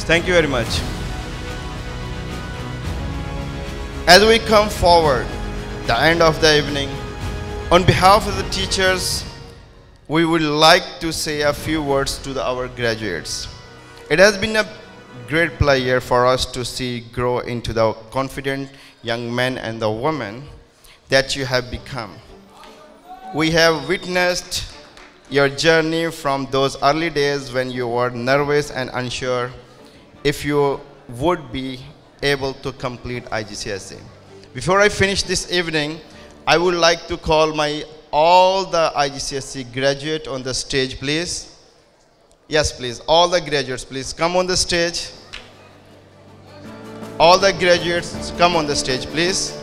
Thank you very much. As we come forward, the end of the evening, on behalf of the teachers, we would like to say a few words to our graduates. It has been a great pleasure for us to see grow into the confident young men and the women that you have become. We have witnessed your journey from those early days when you were nervous and unsure if you would be able to complete IGCSE. Before I finish this evening, I would like to call all the IGCSE graduates on the stage, please. Yes, please, all the graduates, please come on the stage. All the graduates, come on the stage, please.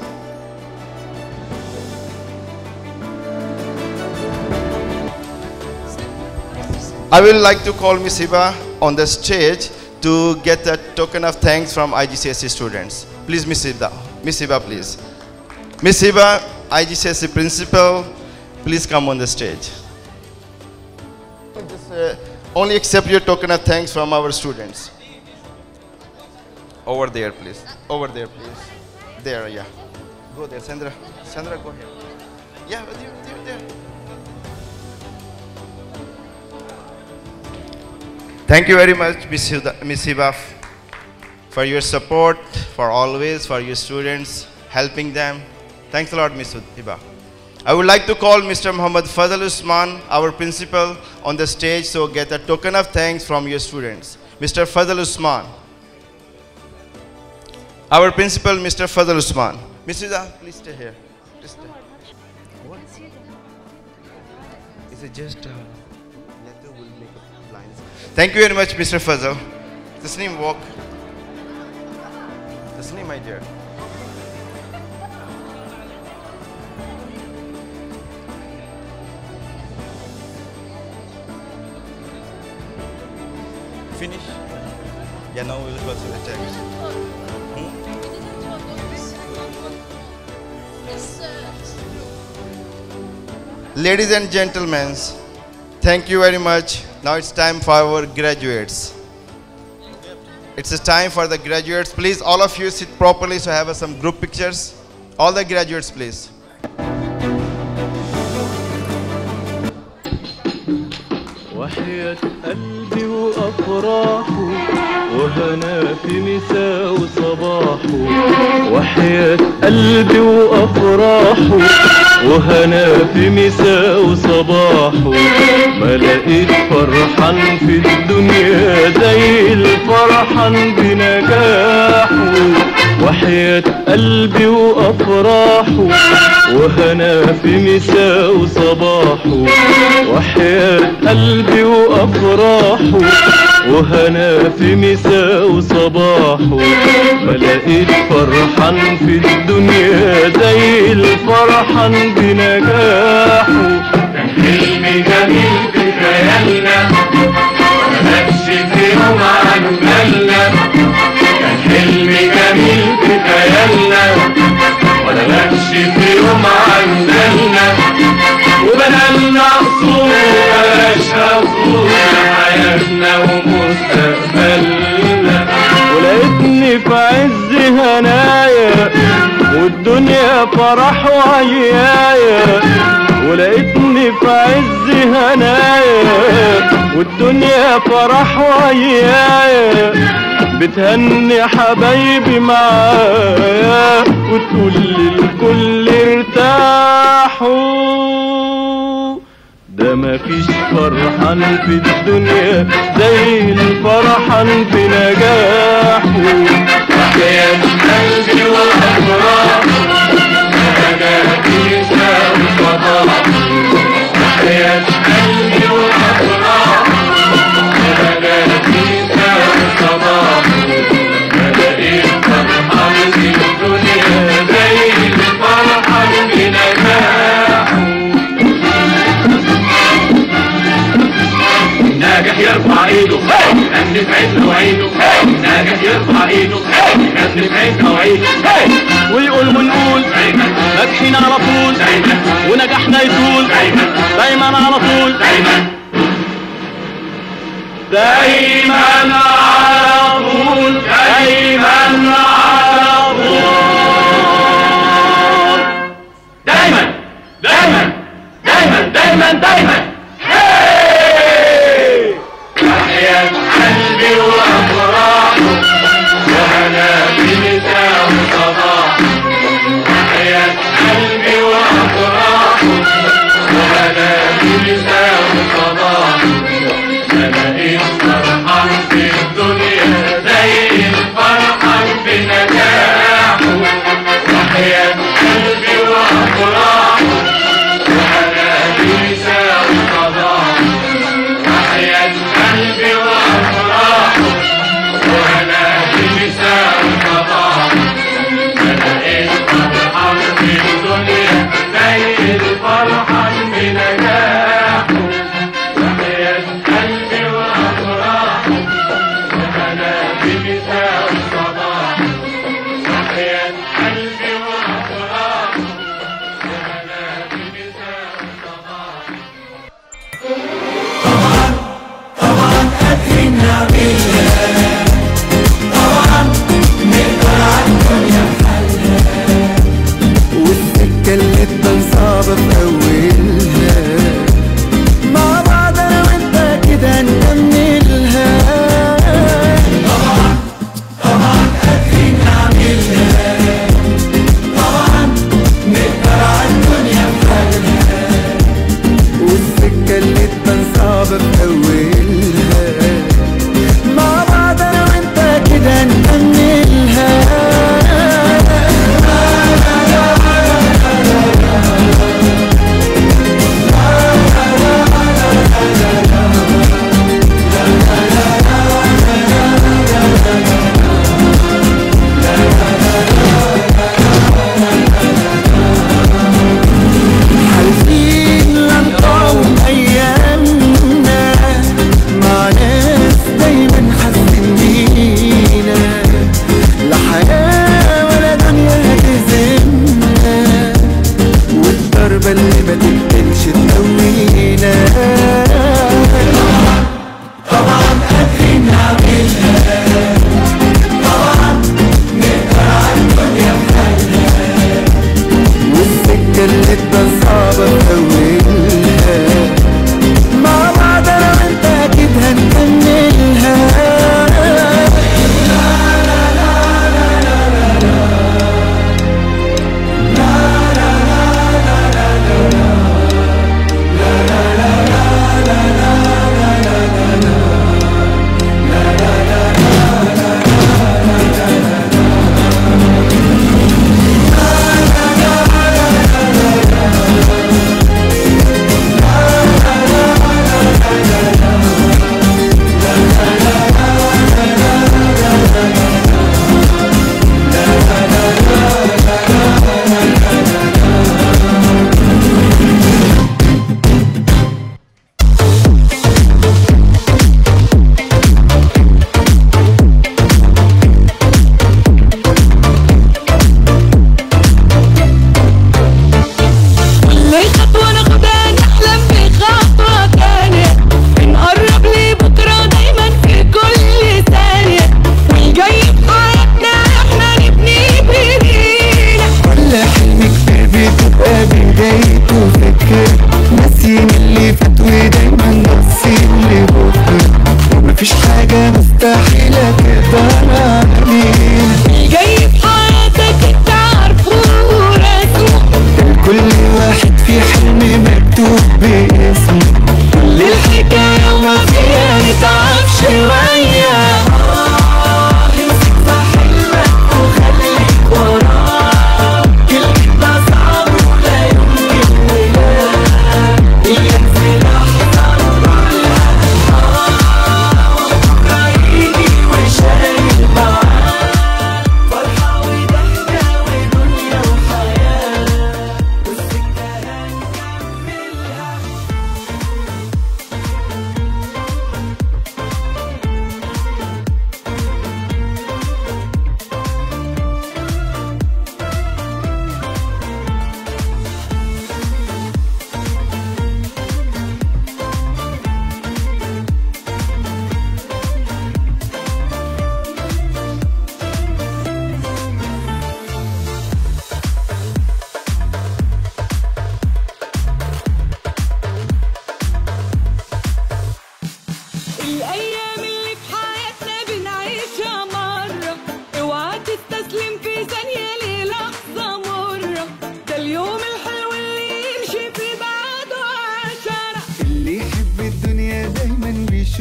I would like to call Ms. Hiba on the stage to get a token of thanks from IGCSE students. Please, Ms. Hiba. Ms. Hiba, please. Ms. Hiba, IGCSE principal, please come on the stage. Just only accept your token of thanks from our students. Over there, please. Over there, please. There, yeah. Go there, Sandra. Sandra, go ahead. Yeah, there. Thank you very much, Miss Hiba, for your support, for always, for your students, helping them. Thanks a lot, Miss Hiba. I would like to call Mr. Muhammad Fazal Usman, our principal, on the stage so get a token of thanks from your students. Mr. Fazal Usman. Our principal, Mr. Fazal Usman. Miss Hiba, please stay here. Please stay. What? Is it just letter will make lines? Thank you very much, Mr. Fazal. Tasneem, walk. Tasneem, my dear. Finish? Yeah, now we'll go to the text. Ladies and gentlemen, thank you very much. Now it's time for our graduates. It's a time for the graduates. Please, all of you sit properly so I have some group pictures. All the graduates, please. وحياة قلبي وأفراحه وهنا في مساء وصباحه وحياة قلبي وأفراحه وهنا في مساء وصباحه ما لقيت فرحان في الدنيا زي الفرحان بنجاحه وحياة قلبي وأفراحه وهنا في مساء وصباحه وحياة قلبي وأفراحه وهنا في مساء وصباحه ما لقيت فرحان في الدنيا زي الفرحان بنجاحه كان حلم جميل في خيالنا ملكش في يوم عن بالنا كان حلم جميل في خيالنا ولا لكش في يوم عن بالنا وبنالنا قصور بلاش قصور حياتنا ومستقبلنا ولقيتني في عز هنايا والدنيا فرح وعيايا ولقيتني في عز هنايا والدنيا فرح وعيايا بتهني حبايبي معايا وتقول للكل ارتاحوا ده مفيش فرحان في الدنيا زي الفرحان بنجاحه وحياة قلبي وأفراحه أنا فيها وصباحه وحياة قلبي وأفراحه أنا فيها وصباحه ما لقيت فرحان في الدنيا زي الفرحان بنجاحه ناجح يرفع ايده غني في عزه وعيده ناجح يرفع ايده غني في عزه وعيده ويقول ونقول دايما ناجحين على طول دايما ونجاحنا يطول دايما على طول دايما دايما على طول دايما على طول دايما دايما دايما دايما دايما وحياة قلبي وأفراحه وهنا في مساء وصباحه وحياة قلبي وأفراحه وهنا في مساء وصباحه ما لقيت فرحان في الدنيا زي الفرحان بنجاحه وحياة قلبي وأفراحه وهنا في مساء وصباحه وحياة قلبي وأفراحه وأنا في مساء وصباحه ما لقيت فرحان في الدنيا زي الفرحان بنجاحه وحياة قلبي وأفراحه وأنا في مساء وصباحه وحياة قلبي وأفراحه وأنا في مساء وصباحه قدرنا بالله طبعا نقدر عالدنيا بحالها والسكة اللي تبان صعبة في أولها مع بعض أنا وأنت كده نكملها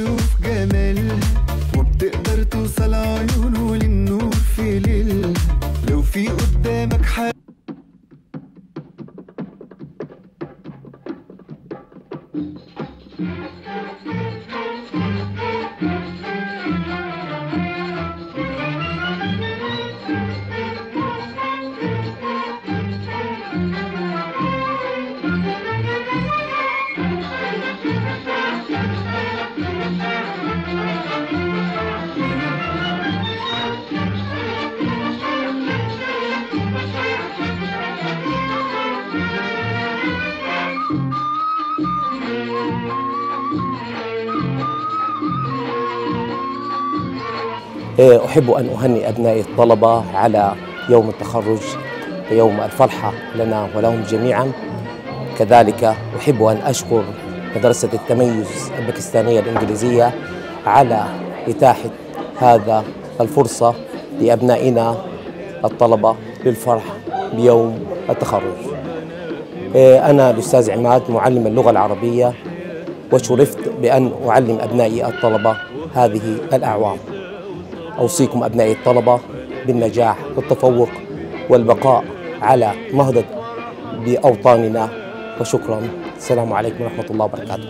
بتشوف جمالها وبتقدر توصل عيونه للنور في ليلها. لو في قدامك حاجة أحب أن أهنئ أبنائي الطلبة على يوم التخرج، يوم الفرحة لنا ولهم جميعا. كذلك أحب أن أشكر مدرسة التميز الباكستانية الإنجليزية على إتاحة هذا الفرصة لأبنائنا الطلبة للفرح بيوم التخرج. أنا الأستاذ عماد معلم اللغة العربية، وشرفت بأن أعلم أبنائي الطلبة هذه الأعوام. أوصيكم أبنائي الطلبة بالنجاح والتفوق والبقاء على نهضة بأوطاننا، وشكرا. السلام عليكم ورحمة الله وبركاته.